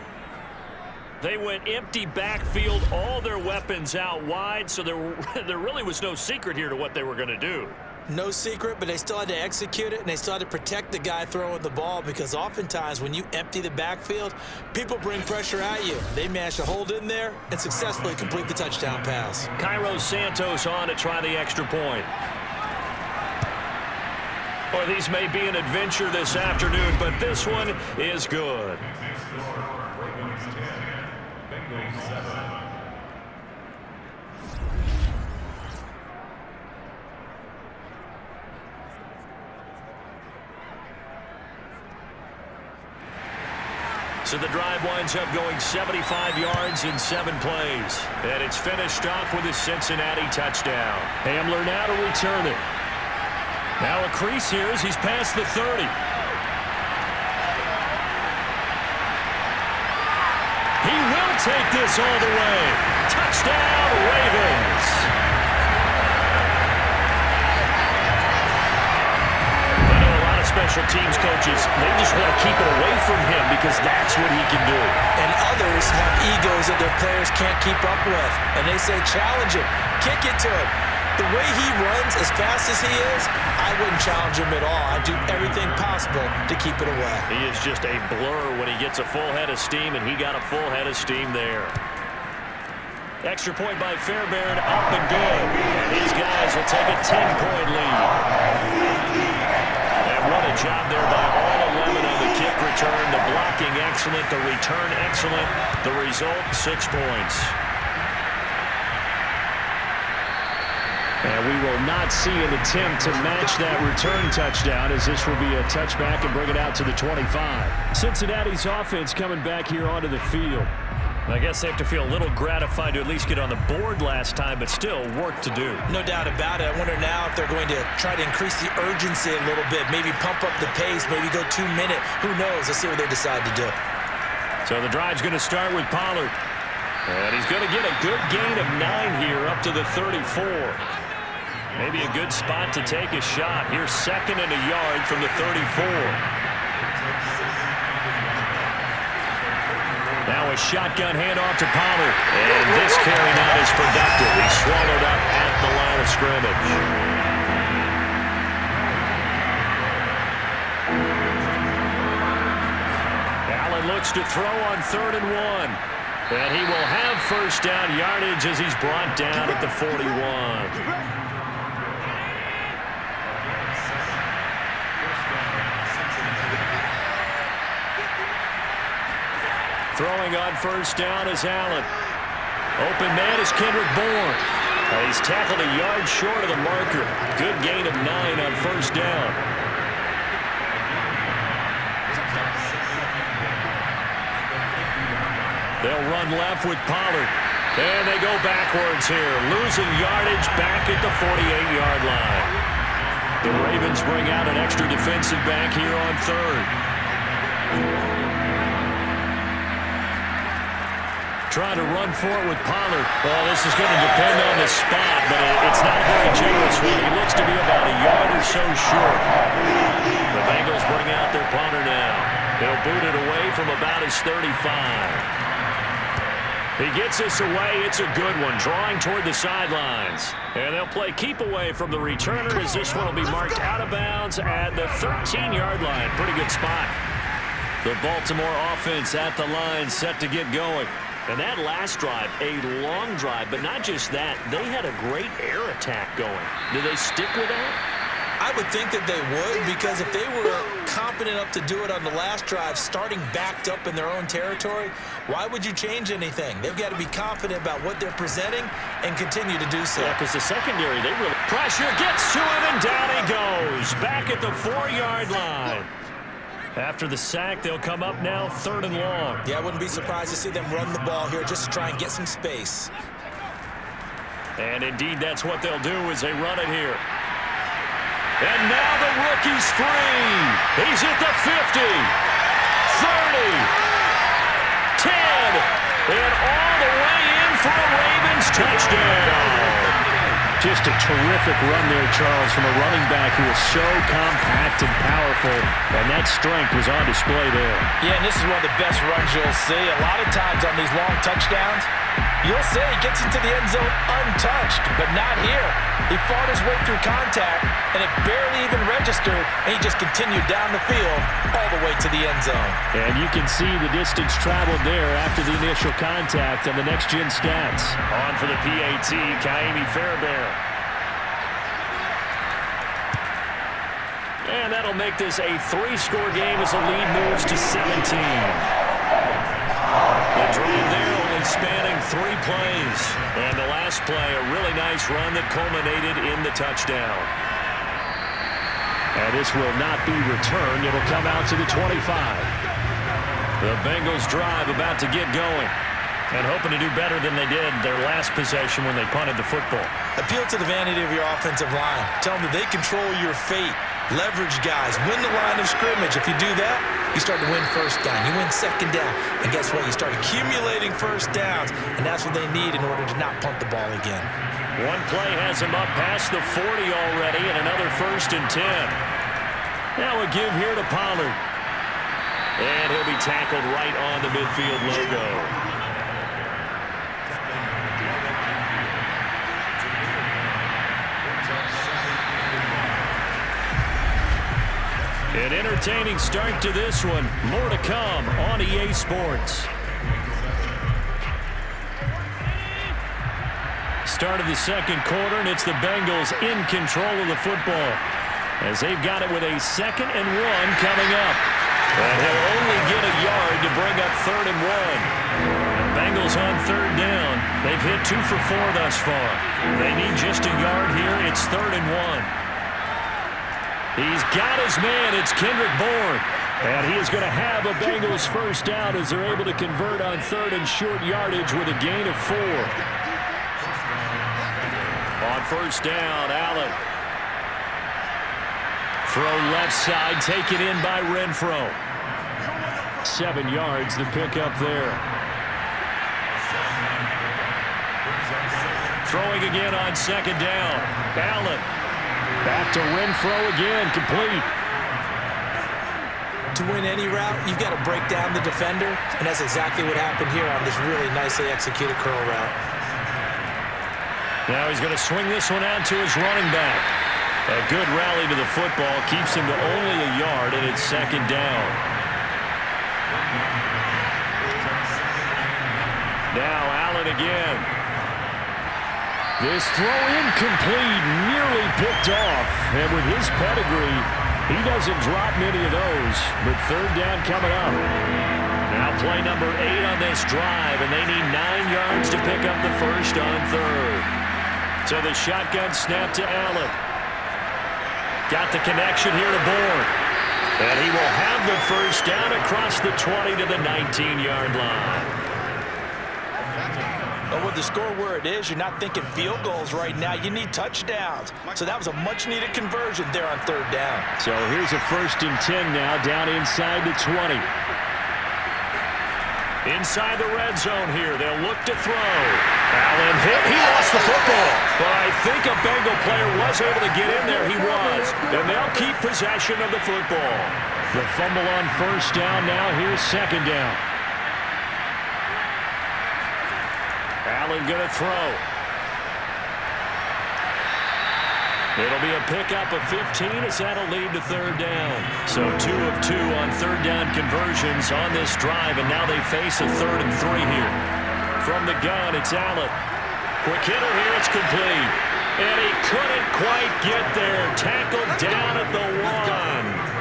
They went empty backfield, all their weapons out wide, so there really was no secret here to what they were going to do. No secret, but they still had to execute it, and they still had to protect the guy throwing the ball, because oftentimes when you empty the backfield, people bring pressure at you. They managed to hold in there and successfully complete the touchdown pass. Cairo Santos on to try the extra point. Well, these may be an adventure this afternoon, but this one is good. So the drive winds up going 75 yards in 7 plays. And it's finished off with a Cincinnati touchdown. Hamler now to return it. Now a crease here as he's past the 30. He'll take this all the way. Touchdown, Ravens. I know a lot of special teams coaches, they just want to keep it away from him because that's what he can do. And others have egos that their players can't keep up with. And they say, challenge him, kick it to him. The way he runs as fast as he is, I wouldn't challenge him at all. I'd do everything possible to keep it away. He is just a blur when he gets a full head of steam, and he got a full head of steam there. Extra point by Fairbairn, up and good. These guys will take a 10-point lead. And what a job there by all 11 on the kick return. The blocking excellent, the return excellent. The result, 6 points. And we will not see an attempt to match that return touchdown, as this will be a touchback and bring it out to the 25. Cincinnati's offense coming back here onto the field. I guess they have to feel a little gratified to at least get on the board last time, but still work to do. No doubt about it. I wonder now if they're going to try to increase the urgency a little bit, maybe pump up the pace, maybe go 2-minute. Who knows? Let's see what they decide to do. So the drive's going to start with Pollard. And he's going to get a good gain of 9 here up to the 34. Maybe a good spot to take a shot. Here's 2nd and a yard from the 34. Now a shotgun handoff to Pollard. And this carry not as productive. He's swallowed up at the line of scrimmage. Allen looks to throw on 3rd and 1. And he will have first down yardage as he's brought down at the 41. Throwing on first down is Allen. Open man is Kendrick Bourne. He's tackled a yard short of the marker. Good gain of 9 on first down. They'll run left with Pollard. And they go backwards here. Losing yardage back at the 48-yard line. The Ravens bring out an extra defensive back here on 3rd. Trying to run for it with Pollard. Well, this is going to depend on the spot, but it's not a very generous one. He looks to be about a yard or so short. The Bengals bring out their punter now. They'll boot it away from about his 35. He gets this away. It's a good one, drawing toward the sidelines. And they'll play keep away from the returner as this one will be marked out of bounds at the 13-yard line. Pretty good spot. The Baltimore offense at the line, set to get going. And that last drive, a long drive, but not just that. They had a great air attack going. Do they stick with that? I would think that they would, because if they were confident enough to do it on the last drive, starting backed up in their own territory, why would you change anything? They've got to be confident about what they're presenting and continue to do so. Yeah, because the secondary, they really... Pressure gets to him, and down he goes. Back at the 4-yard line. After the sack, they'll come up now 3rd and long. Yeah, I wouldn't be surprised to see them run the ball here just to try and get some space. And indeed, that's what they'll do as they run it here. And now the rookie's free. He's at the 50, 30, 10, and all the way in for a Ravens touchdown. Just a terrific run there, Charles, from a running back who is so compact and powerful, and that strength was on display there. Yeah, and this is one of the best runs you'll see. A lot of times on these long touchdowns, you'll say he gets into the end zone untouched, but not here. He fought his way through contact, and it barely even registered, and he just continued down the field all the way to the end zone. And you can see the distance traveled there after the initial contact on the next-gen stats. On for the PAT, Ka'imi Fairbairn. And that'll make this a 3-score game as the lead moves to 17. The drive there only spanning 3 plays. And the last play, a really nice run that culminated in the touchdown. And this will not be returned. It'll come out to the 25. The Bengals drive about to get going. And hoping to do better than they did their last possession when they punted the football. Appeal to the vanity of your offensive line. Tell them that they control your fate. Leverage guys. Win the line of scrimmage. If you do that, you start to win first down. You win second down. And guess what? You start accumulating first downs, and that's what they need in order to not punt the ball again. One play has him up past the 40 already, and another 1st and 10. Now a give here to Pollard. And he'll be tackled right on the midfield logo. An entertaining start to this one. More to come on EA Sports. Start of the second quarter, and it's the Bengals in control of the football as they've got it with a 2nd and 1 coming up. And he'll only get a yard to bring up 3rd and 1. Bengals on 3rd down. They've hit 2 for 4 thus far. They need just a yard here. It's 3rd and 1. He's got his man. It's Kendrick Bourne. And he is going to have a Bengals first down as they're able to convert on 3rd and short yardage with a gain of 4. On 1st down, Allen. Throw left side, taken in by Renfro. 7 yards, the pickup there. Throwing again on 2nd down. Allen. Back to Renfro again, complete. To win any route, you've got to break down the defender, and that's exactly what happened here on this really nicely executed curl route. Now he's going to swing this one out to his running back. A good rally to the football keeps him to only a yard, and it's 2nd down. Now Allen again. This throw incomplete, nearly picked off. And with his pedigree, he doesn't drop many of those. But 3rd down coming up. Now play number 8 on this drive, and they need 9 yards to pick up the first on 3rd. So the shotgun snap to Allen. Got the connection here to Bourne. And he will have the first down across the 20 to the 19-yard line. But with the score where it is, you're not thinking field goals right now. You need touchdowns. So that was a much-needed conversion there on 3rd down. So here's a 1st and 10 now, down inside the 20. Inside the red zone here, they'll look to throw. Allen hit, he lost the football. But I think a Bengal player was able to get in there. He was. And they'll keep possession of the football. The fumble on 1st down now. Here's 2nd down. Allen going to throw. It'll be a pickup of 15 as that'll lead to 3rd down. So 2 of 2 on 3rd down conversions on this drive, and now they face a 3rd and 3 here. From the gun, it's Allen. Quick hitter here, it's complete. And he couldn't quite get there. Tackled down at the 1.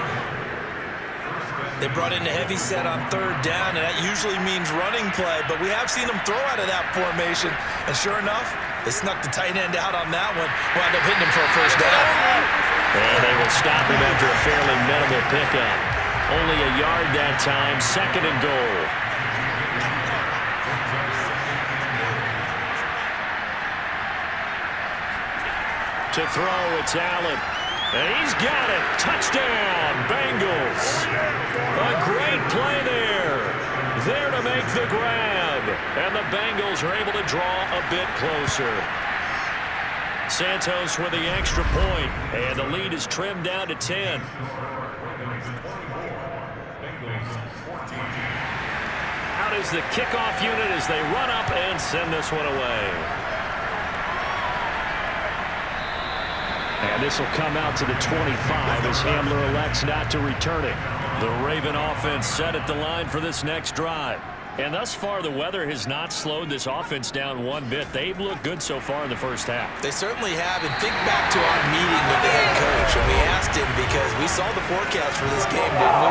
They brought in the heavy set on 3rd down, and that usually means running play, but we have seen them throw out of that formation, and sure enough, they snuck the tight end out on that one, wound up hitting him for a first down. And they will stop him after a fairly minimal pickup. Only a yard that time, 2nd and goal. To throw, it's Allen. And he's got it. Touchdown, Bengals. A great play there. There to make the grab. And the Bengals are able to draw a bit closer. Santos with the extra point. And the lead is trimmed down to 10. Out is the kickoff unit as they run up and send this one away. And this will come out to the 25 as Hamler elects not to return it. The Raven offense set at the line for this next drive. And thus far, the weather has not slowed this offense down one bit. They've looked good so far in the first half. They certainly have. And think back to our meeting with the head coach. And we asked him because we saw the forecast for this game, didn't we?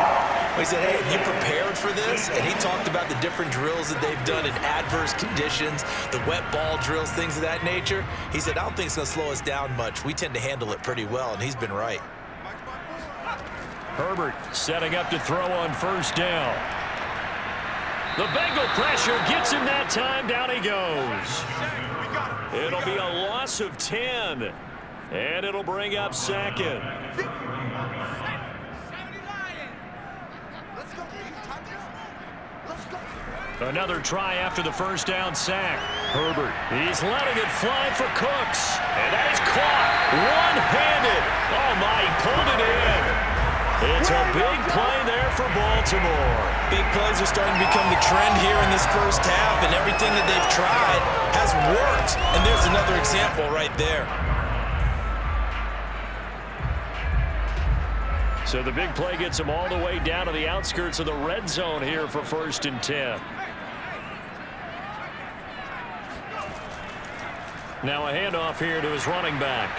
We said, hey, have you prepared for this? And he talked about the different drills that they've done in adverse conditions, the wet ball drills, things of that nature. He said, I don't think it's going to slow us down much. We tend to handle it pretty well, and he's been right. Herbert setting up to throw on first down. The Bengal pressure gets him that time. Down he goes. It'll be a loss of 10, and it'll bring up second. Another try after the first down sack. Herbert, he's letting it fly for Cooks. And that is caught one-handed. Oh, my, he pulled it in. It's a big play there for Baltimore. Big plays are starting to become the trend here in this first half, and everything that they've tried has worked. And there's another example right there. So the big play gets him all the way down to the outskirts of the red zone here for 1st and 10. Now a handoff here to his running back.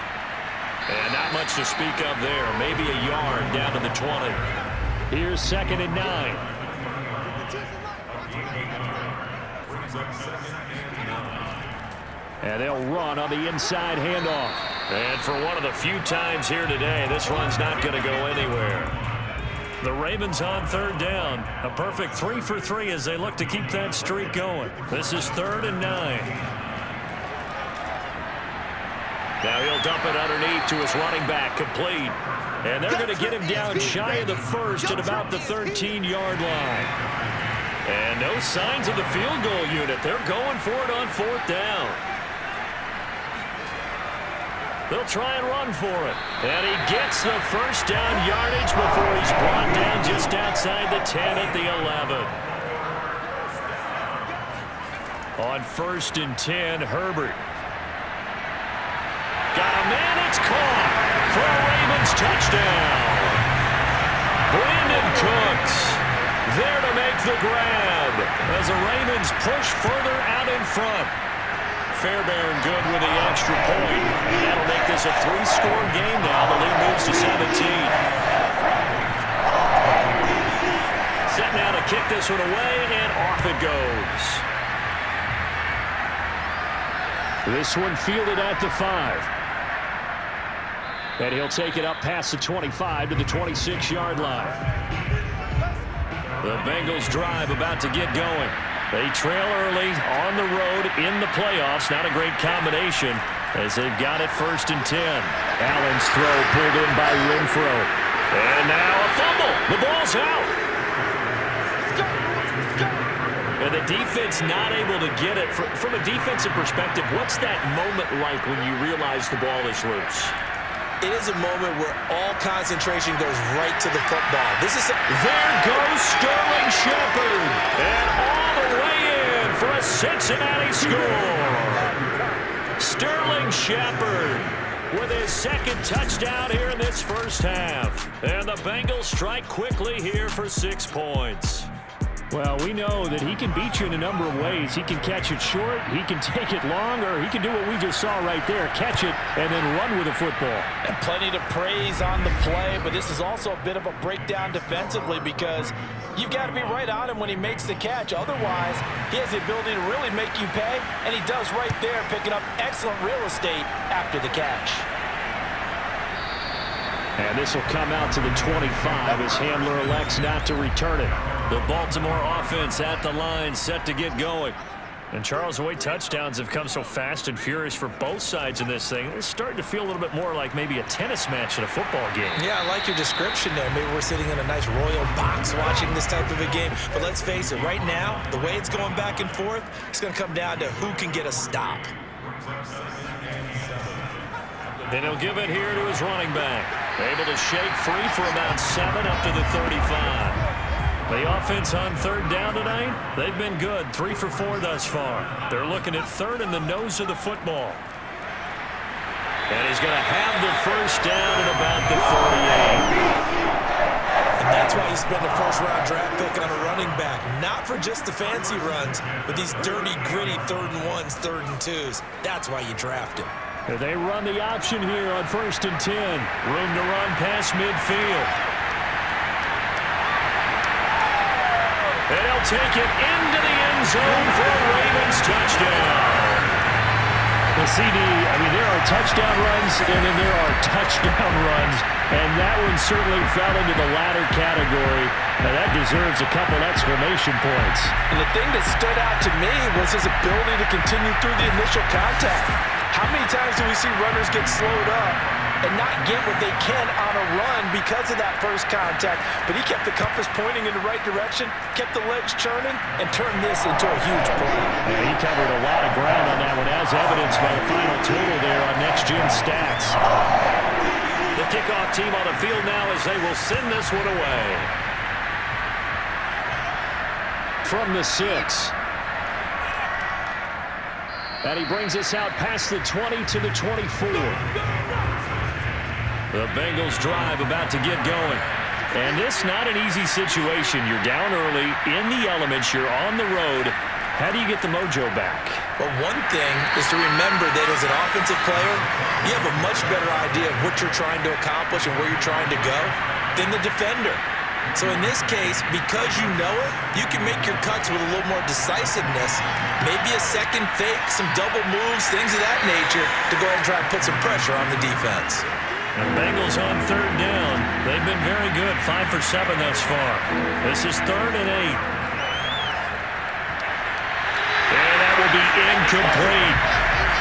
And not much to speak of there. Maybe a yard down to the 20. Here's 2nd and 9. And they'll run on the inside handoff. And for one of the few times here today, this run's not going to go anywhere. The Ravens on 3rd down. A perfect 3 for 3 as they look to keep that streak going. This is 3rd and 9. Now he'll dump it underneath to his running back, complete. And they're going to get him down shy of the 1st at about the 13-yard line. And no signs of the field goal unit. They're going for it on 4th down. They'll try and run for it. And he gets the first down yardage before he's brought down just outside the 10 at the 11. On 1st and 10, Herbert. Got a man, it's caught for a Ravens touchdown. Brandon Cooks there to make the grab as the Ravens push further out in front. Fairbairn good with the extra point. That'll make this a 3-score game now. The lead moves to 17. Set now to kick this one away, and off it goes. This one fielded at the 5. And he'll take it up past the 25 to the 26-yard line. The Bengals drive about to get going. They trail early on the road in the playoffs. Not a great combination as they've got it 1st and 10. Allen's throw pulled in by Renfro. And now a fumble. The ball's out. And the defense not able to get it. From a defensive perspective, what's that moment like when you realize the ball is loose? It is a moment where all concentration goes right to the football. There goes Sterling Shepard. And all the way in for a Cincinnati score. Sterling Shepard with his 2nd touchdown here in this first half. And the Bengals strike quickly here for 6 points. Well, we know that he can beat you in a number of ways. He can catch it short, he can take it long, or he can do what we just saw right there, catch it and then run with the football. And plenty to praise on the play, but this is also a bit of a breakdown defensively because you've got to be right on him when he makes the catch. Otherwise, he has the ability to really make you pay, and he does right there, picking up excellent real estate after the catch. And this will come out to the 25 as Hamler elects not to return it. The Baltimore offense at the line, set to get going. And Charles, the way touchdowns have come so fast and furious for both sides in this thing, it's starting to feel a little bit more like maybe a tennis match in a football game. Yeah, I like your description there. Maybe we're sitting in a nice royal box watching this type of a game. But let's face it, right now, the way it's going back and forth, it's going to come down to who can get a stop. And he'll give it here to his running back. Able to shake free for about 7 up to the 35. The offense on 3rd down tonight, they've been good. 3 for 4 thus far. They're looking at 3rd in the nose of the football. And he's going to have the first down at about the 48. And that's why you spend a first-round draft pick on a running back. Not for just the fancy runs, but these dirty, gritty 3rd and 1s, 3rd and 2s. That's why you draft him. They run the option here on 1st and 10. Room to run past midfield. And he'll take it into the end zone for a Ravens touchdown. The CD, I mean, there are touchdown runs and then there are touchdown runs. And that one certainly fell into the latter category. Now that deserves a couple exclamation points. And the thing that stood out to me was his ability to continue through the initial contact. How many times do we see runners get slowed up and not get what they can on a run because of that first contact. But he kept the compass pointing in the right direction, kept the legs churning, and turned this into a huge play. Yeah, he covered a lot of ground on that one, as evidenced by the final total there on Next Gen Stats. The kickoff team on the field now as they will send this one away. From the 6. And he brings us out past the 20 to the 24. The Bengals drive about to get going. And this not an easy situation. You're down early, in the elements, you're on the road. How do you get the mojo back? Well, one thing is to remember that as an offensive player, you have a much better idea of what you're trying to accomplish and where you're trying to go than the defender. So in this case, because you know it, you can make your cuts with a little more decisiveness, maybe a second fake, some double moves, things of that nature, to go ahead and try and put some pressure on the defense. The Bengals on third down. They've been very good, 5 for 7 thus far. This is 3rd and 8. And that will be incomplete.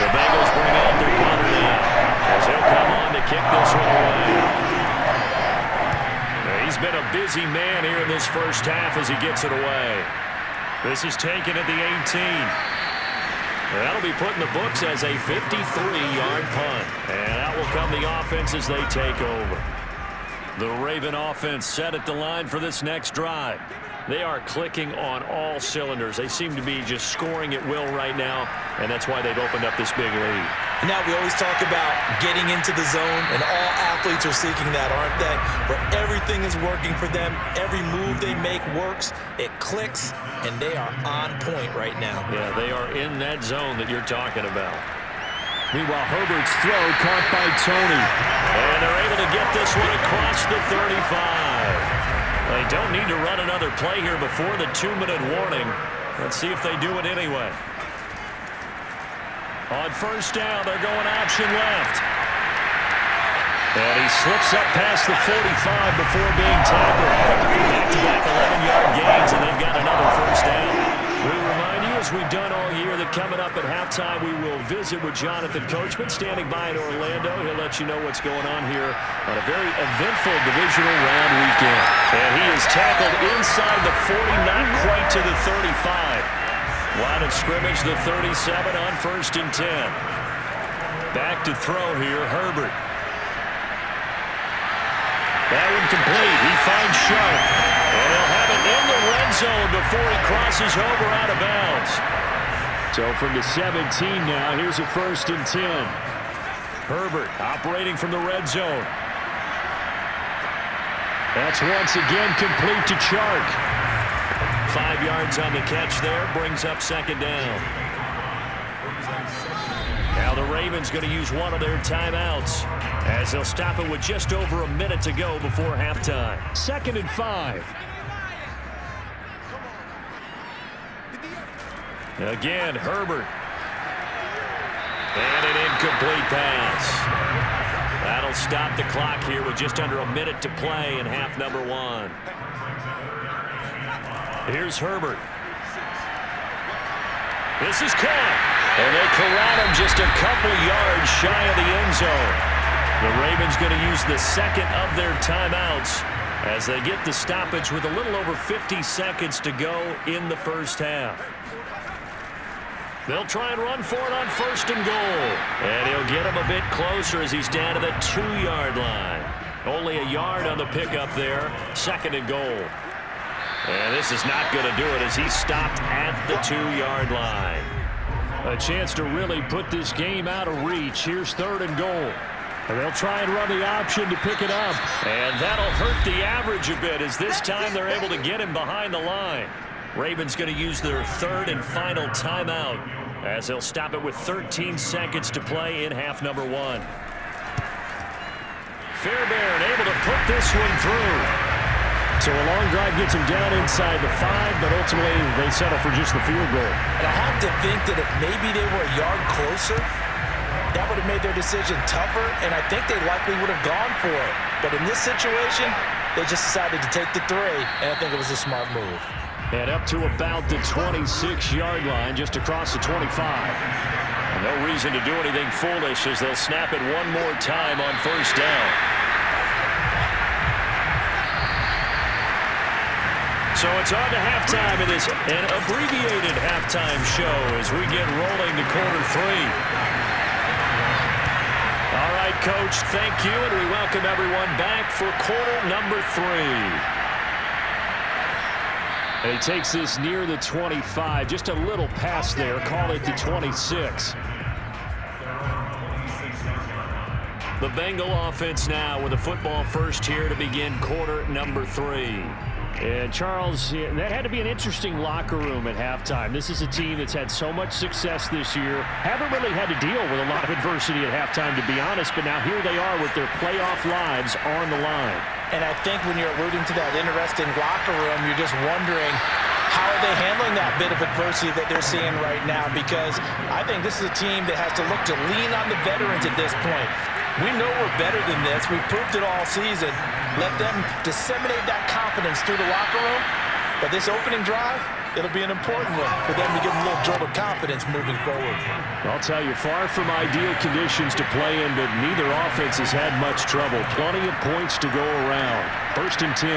The Bengals bring out their punter now as he'll come on to kick this one away. He's been a busy man here in this first half as he gets it away. This is taken at the 18. That'll be put in the books as a 53-yard punt. And out will come the offense as they take over. The Raven offense set at the line for this next drive. They are clicking on all cylinders. They seem to be just scoring at will right now, and that's why they've opened up this big lead. Now we always talk about getting into the zone, and all athletes are seeking that, aren't they? Where everything is working for them, every move they make works, it clicks, and they are on point right now. Yeah, they are in that zone that you're talking about. Meanwhile, Herbert's throw caught by Tony. And they're able to get this one across the 35. They don't need to run another play here before the 2-minute warning. Let's see if they do it anyway. On first down, they're going option left. And he slips up past the 45 before being tackled. Back-to-back 11-yard gains, and they've got another first down. We remind you, as we've done all year, that coming up at halftime, we will visit with Jonathan Coachman, standing by in Orlando. He'll let you know what's going on here on a very eventful divisional round weekend. And he is tackled inside the 40, not quite to the 35. Line of scrimmage, the 37 on 1st and 10. Back to throw here, Herbert. That one complete. He finds Sharp. And he'll have it in the red zone before he crosses over out of bounds. So from the 17 now, here's a 1st and 10. Herbert operating from the red zone. That's once again complete to Chark. 5 yards on the catch there, brings up 2nd down. Now the Ravens going to use one of their timeouts as they'll stop it with just over a minute to go before halftime. 2nd and 5. Again, Herbert. And an incomplete pass. That'll stop the clock here with just under a minute to play in half number 1. Here's Herbert. This is caught. And they corral him just a couple yards shy of the end zone. The Ravens going to use the 2nd of their timeouts as they get the stoppage with a little over 50 seconds to go in the first half. They'll try and run for it on 1st and goal. And he'll get him a bit closer as he's down to the 2-yard line. Only a yard on the pickup there. 2nd and goal. And this is not going to do it as he's stopped at the 2-yard line. A chance to really put this game out of reach. Here's 3rd and goal. And they'll try and run the option to pick it up. And that'll hurt the average a bit as this time they're able to get him behind the line. Ravens going to use their 3rd and final timeout as they'll stop it with 13 seconds to play in half number 1. Fairbairn able to put this one through. So a long drive gets him down inside the 5, but ultimately they settle for just the field goal. And I have to think that if maybe they were a yard closer, that would have made their decision tougher, and I think they likely would have gone for it. But in this situation, they just decided to take the 3, and I think it was a smart move. And up to about the 26-yard line, just across the 25. No reason to do anything foolish as they'll snap it one more time on first down. So it's on to halftime in this an abbreviated halftime show as we get rolling to quarter 3. All right, Coach, thank you, and we welcome everyone back for quarter number 3. And he takes this near the 25, just a little pass there, call it the 26. The Bengal offense now with a football first here to begin quarter number 3. And Charles, that had to be an interesting locker room at halftime. This is a team that's had so much success this year. Haven't really had to deal with a lot of adversity at halftime, to be honest, but now here they are with their playoff lives on the line. And I think when you're alluding to that interesting locker room, you're just wondering how are they handling that bit of adversity that they're seeing right now, because I think this is a team that has to look to lean on the veterans at this point. We know we're better than this. We've proved it all season. Let them disseminate that confidence through the locker room. But this opening drive, it'll be an important one for them to get a little jolt of confidence moving forward. I'll tell you, far from ideal conditions to play in, but neither offense has had much trouble. Plenty of points to go around. 1st and 10.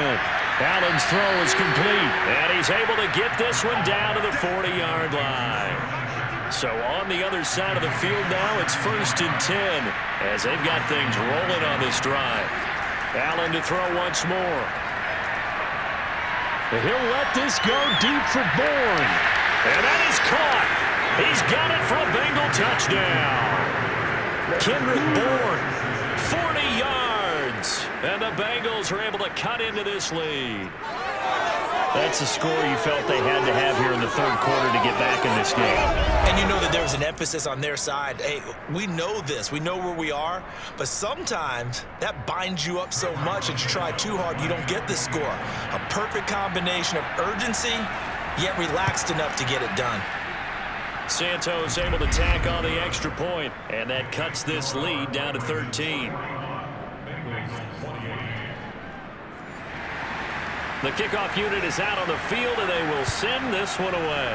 Allen's throw is complete, and he's able to get this one down to the 40-yard line. So on the other side of the field now, it's 1st and 10 as they've got things rolling on this drive. Allen to throw once more. And he'll let this go deep for Bourne. And that is caught. He's got it for a Bengal touchdown. Kendrick Bourne, 40 yards. And the Bengals are able to cut into this lead. That's a score you felt they had to have here in the 3rd quarter to get back in this game. And you know that there was an emphasis on their side. Hey, we know this. We know where we are. But sometimes that binds you up so much that you try too hard, you don't get the score. A perfect combination of urgency, yet relaxed enough to get it done. Santos able to tack on the extra point, and that cuts this lead down to 13. The kickoff unit is out on the field, and they will send this one away.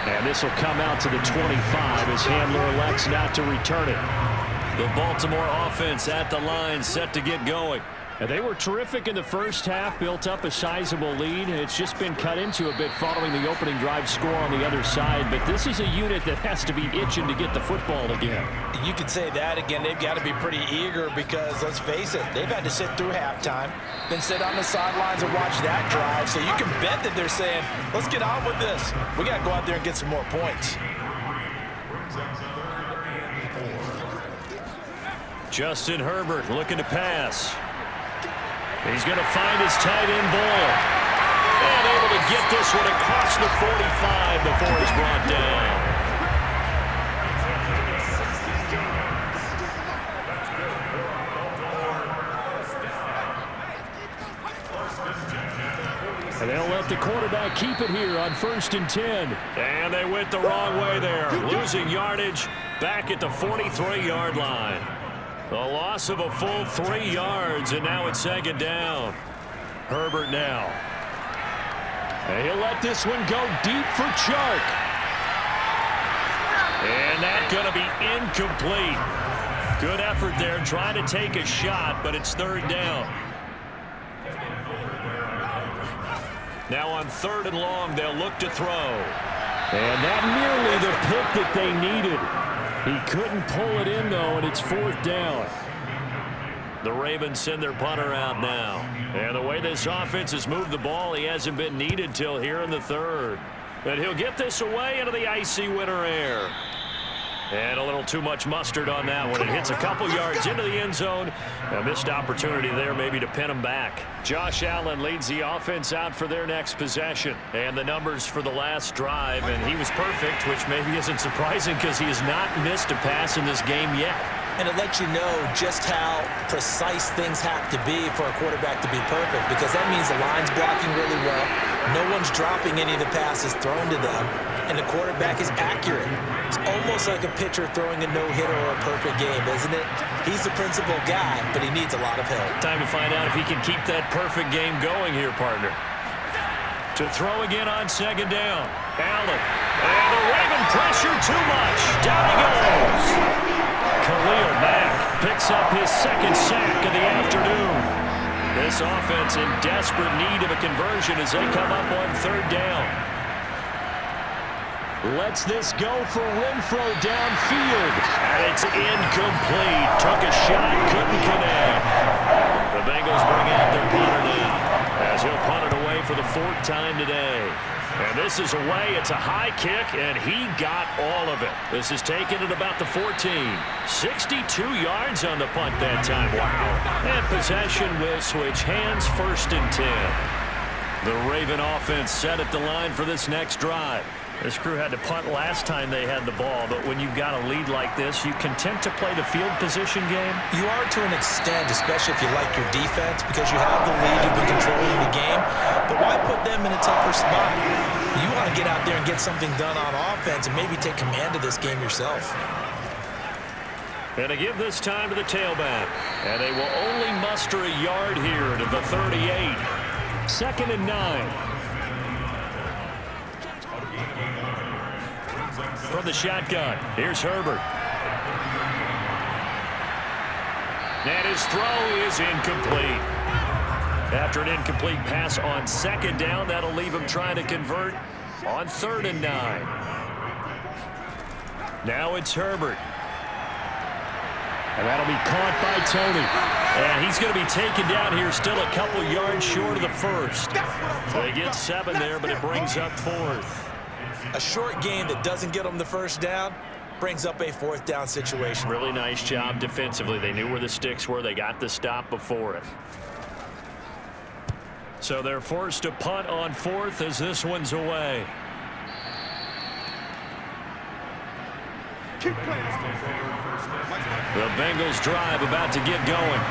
And this will come out to the 25 as Handler elects not to return it. The Baltimore offense at the line, set to get going. And they were terrific in the first half, built up a sizable lead. It's just been cut into a bit following the opening drive score on the other side. But this is a unit that has to be itching to get the football again. You could say that again. They've got to be pretty eager because, let's face it, they've had to sit through halftime, then sit on the sidelines and watch that drive. So you can bet that they're saying, let's get on with this. We got to go out there and get some more points. Justin Herbert looking to pass. He's going to find his tight end, Boyle. And able to get this one across the 45 before he's brought down. And they'll let the quarterback keep it here on 1st and 10. And they went the wrong way there, losing yardage back at the 43-yard line. The loss of a full 3 yards, and now it's 2nd down. Herbert now. And he'll let this one go deep for Chark. And that's going to be incomplete. Good effort there, trying to take a shot, but it's 3rd down. Now on 3rd and long, they'll look to throw. And that nearly the pick that they needed. He couldn't pull it in, though, and it's 4th down. The Ravens send their punter out now. And the way this offense has moved the ball, he hasn't been needed till here in the 3rd. But he'll get this away into the icy winter air. And a little too much mustard on that one. It hits a couple yards into the end zone. A missed opportunity there maybe to pin him back. Josh Allen leads the offense out for their next possession. And the numbers for the last drive, and he was perfect, which maybe isn't surprising because he has not missed a pass in this game yet. And it lets you know just how precise things have to be for a quarterback to be perfect, because that means the line's blocking really well, no one's dropping any of the passes thrown to them, and the quarterback is accurate. It's almost like a pitcher throwing a no-hitter or a perfect game, isn't it? He's the principal guy, but he needs a lot of help. Time to find out if he can keep that perfect game going here, partner. To throw again on second down. Allen. And the Raven pressure too much. Down he goes. Khalil Mack picks up his second sack of the afternoon. This offense in desperate need of a conversion as they come up on third down. Lets this go for Renfrow downfield. And it's incomplete. Took a shot, couldn't connect. The Bengals bring out their punter now as he'll punt it away for the fourth time today. And this is away. It's a high kick, and he got all of it. This is taken at about the 14. 62 yards on the punt that time. Wow. And possession will switch hands, 1st and 10. The Raven offense set at the line for this next drive. This crew had to punt last time they had the ball, but when you've got a lead like this, you content to play the field position game? You are to an extent, especially if you like your defense, because you have the lead, you've been controlling the game. But why put them in a tougher spot? You want to get out there and get something done on offense and maybe take command of this game yourself. And to give this time to the tailback. And they will only muster a yard here to the 38. 2nd and 9. From the shotgun, here's Herbert. And his throw is incomplete. After an incomplete pass on second down, that'll leave him trying to convert on 3rd and 9. Now it's Herbert. And that'll be caught by Tony. And he's going to be taken down here, still a couple yards short of the first. They get 7 there, but it brings up 4th. A short game that doesn't get them the first down brings up a 4th down situation. Really nice job defensively. They knew where the sticks were. They got the stop before it. So they're forced to punt on 4th as this one's away. The Bengals drive about to get going.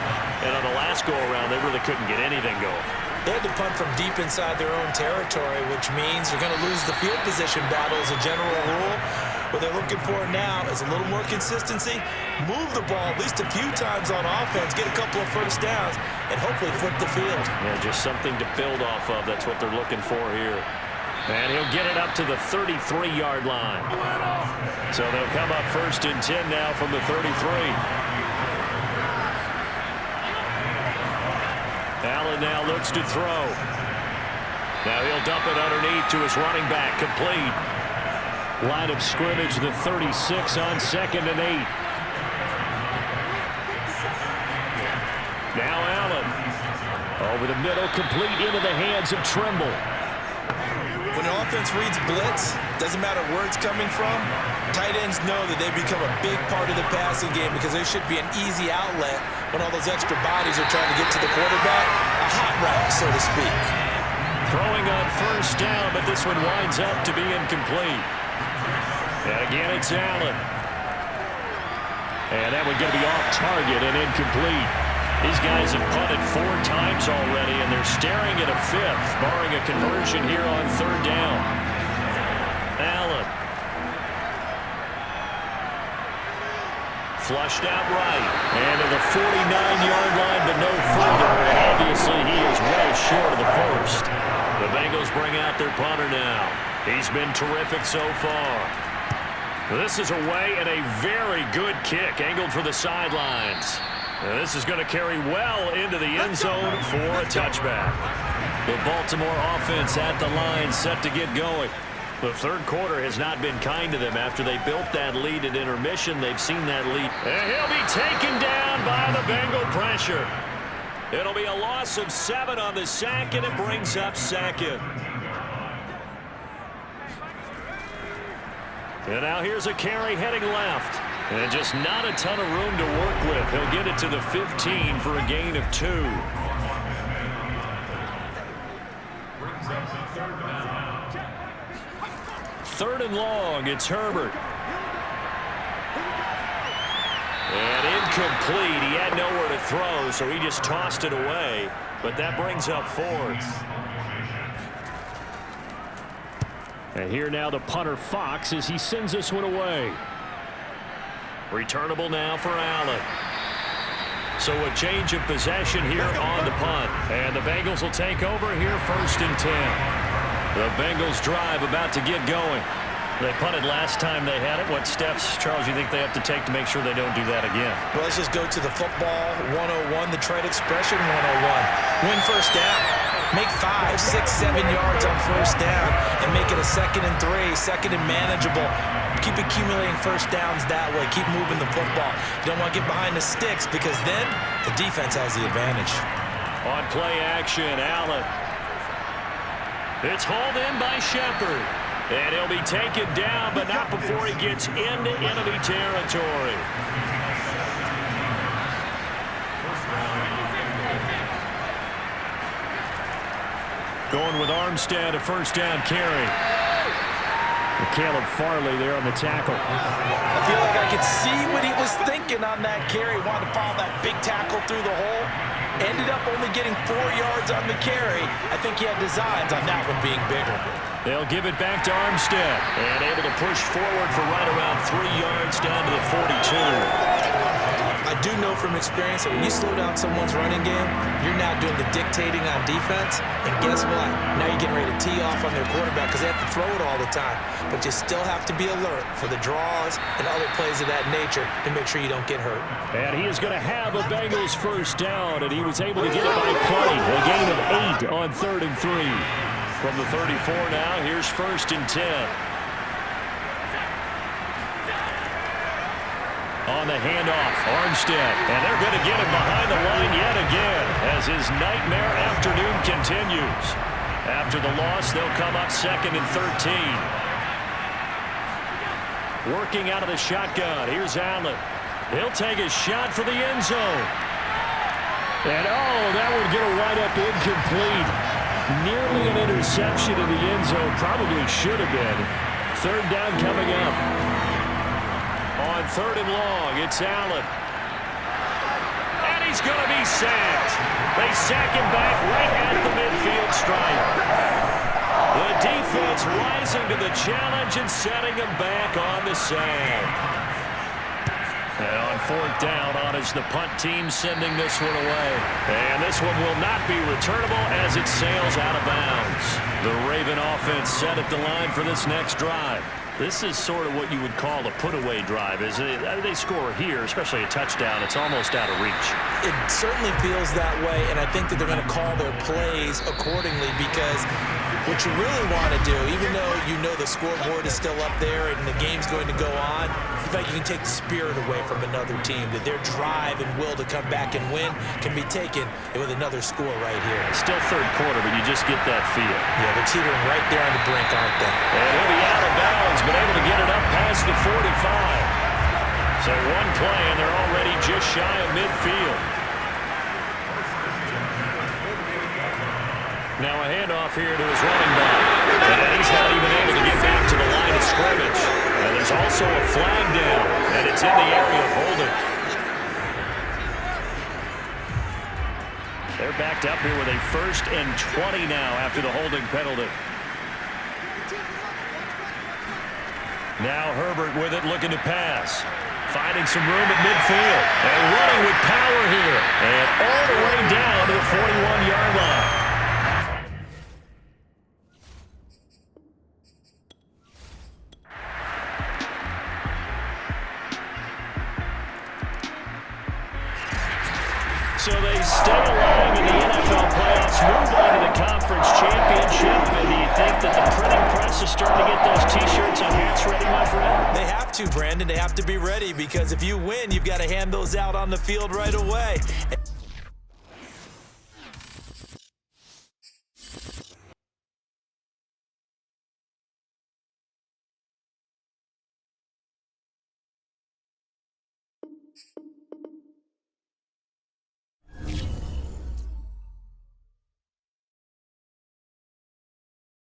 And on the last go-around, they really couldn't get anything going. They had to punt from deep inside their own territory, which means they're going to lose the field position battle as a general rule. What they're looking for now is a little more consistency, move the ball at least a few times on offense, get a couple of first downs, and hopefully flip the field. Yeah, just something to build off of. That's what they're looking for here. And he'll get it up to the 33-yard line. So they'll come up 1st and 10 now from the 33. Allen now looks to throw. Now he'll dump it underneath to his running back, complete. Line of scrimmage, the 36 on 2nd and 8. Now Allen. Over the middle, complete into the hands of Trimble. When an offense reads blitz, doesn't matter where it's coming from, tight ends know that they become a big part of the passing game because they should be an easy outlet when all those extra bodies are trying to get to the quarterback. A hot route, so to speak. Throwing on 1st down, but this one winds up to be incomplete. And again, it's Allen. And that one going to be off target and incomplete. These guys have punted 4 times already, and they're staring at a 5th, barring a conversion here on 3rd down. Allen. Flushed out right. And to the 49-yard line, but no further. And obviously, he is well short of the first. The Bengals bring out their punter now. He's been terrific so far. This is away and a very good kick, angled for the sidelines. And this is going to carry well into the end zone for a touchback. The Baltimore offense at the line, set to get going. The third quarter has not been kind to them. After they built that lead at intermission, they've seen that lead. And he'll be taken down by the Bengal pressure. It'll be a loss of 7 on the sack, and it brings up 2nd. And now here's a carry heading left. And just not a ton of room to work with. He'll get it to the 15 for a gain of 2. Third and long, it's Herbert. And incomplete. He had nowhere to throw, so he just tossed it away. But that brings up 4th. And here now the punter Fox as he sends this one away. Returnable now for Allen. So a change of possession here on the punt. And the Bengals will take over here 1st and 10. The Bengals drive about to get going. They punted last time they had it. What steps, Charles, you think they have to take to make sure they don't do that again? Well, let's just go to the football 101, the trade expression 101. Win first down. Make 5, 6, 7 yards on first down and make it a 2nd and 3, second and manageable. Keep accumulating first downs that way. Keep moving the football. You don't want to get behind the sticks because then the defense has the advantage. On play action, Allen. It's hauled in by Shepard. And he'll be taken down, but not before he gets into enemy territory. Going with Armstead, a first down carry. Caleb Farley there on the tackle. I feel like I could see what he was thinking on that carry. Wanted to follow that big tackle through the hole. Ended up only getting 4 yards on the carry. I think he had designs on that one being bigger. They'll give it back to Armstead. And able to push forward for right around 3 yards down to the 42. I do know from experience that when you slow down someone's running game, you're now doing the dictating on defense. And guess what? Now you're getting ready to tee off on their quarterback because they have to throw it all the time. But you still have to be alert for the draws and other plays of that nature to make sure you don't get hurt. And he is going to have a Bengals first down, and he was able to get it by play. A gain of 8 on 3rd and 3. From the 34 now, here's 1st and 10. On the handoff, Armstead. And they're going to get him behind the line yet again as his nightmare afternoon continues. After the loss, they'll come up 2nd and 13. Working out of the shotgun, here's Allen. He'll take a shot for the end zone. And that would get a wide-up incomplete. Nearly an interception in the end zone. Probably should have been. 3rd down coming up. On 3rd and long, it's Allen. And he's going to be sacked. They sack him back right at the midfield stripe. The defense rising to the challenge and setting him back on the sack. And on 4th down, on is the punt team sending this one away. And this one will not be returnable as it sails out of bounds. The Raven offense set at the line for this next drive. This is sort of what you would call a put-away drive. Is it? They score here, especially a touchdown. It's almost out of reach. It certainly feels that way, and I think that they're going to call their plays accordingly because what you really want to do, even though you know the scoreboard is still up there and the game's going to go on, you feel like you can take the spirit away from another team, that their drive and will to come back and win can be taken with another score right here. Still 3rd quarter, but you just get that feel. Yeah, they're teetering right there on the brink, aren't they? And he'll be out of bounds, but able to get it up past the 45. So one play, and they're already just shy of midfield. Now a handoff here to his running back. And he's not even able to get back to the line of scrimmage. And there's also a flag down, and it's in the area of holding. They're backed up here with a 1st and 20 now after the holding penalty. Now Herbert with it, looking to pass. Finding some room at midfield. And running with power here. And all the way down to the 41-yard line. So they stay alive in the NFL playoffs, move on to the conference championship. And do you think that the printing press is starting to get those T-shirts and hats ready, my friend? They have to, Brandon. They have to be ready because if you win, you've got to hand those out on the field right away.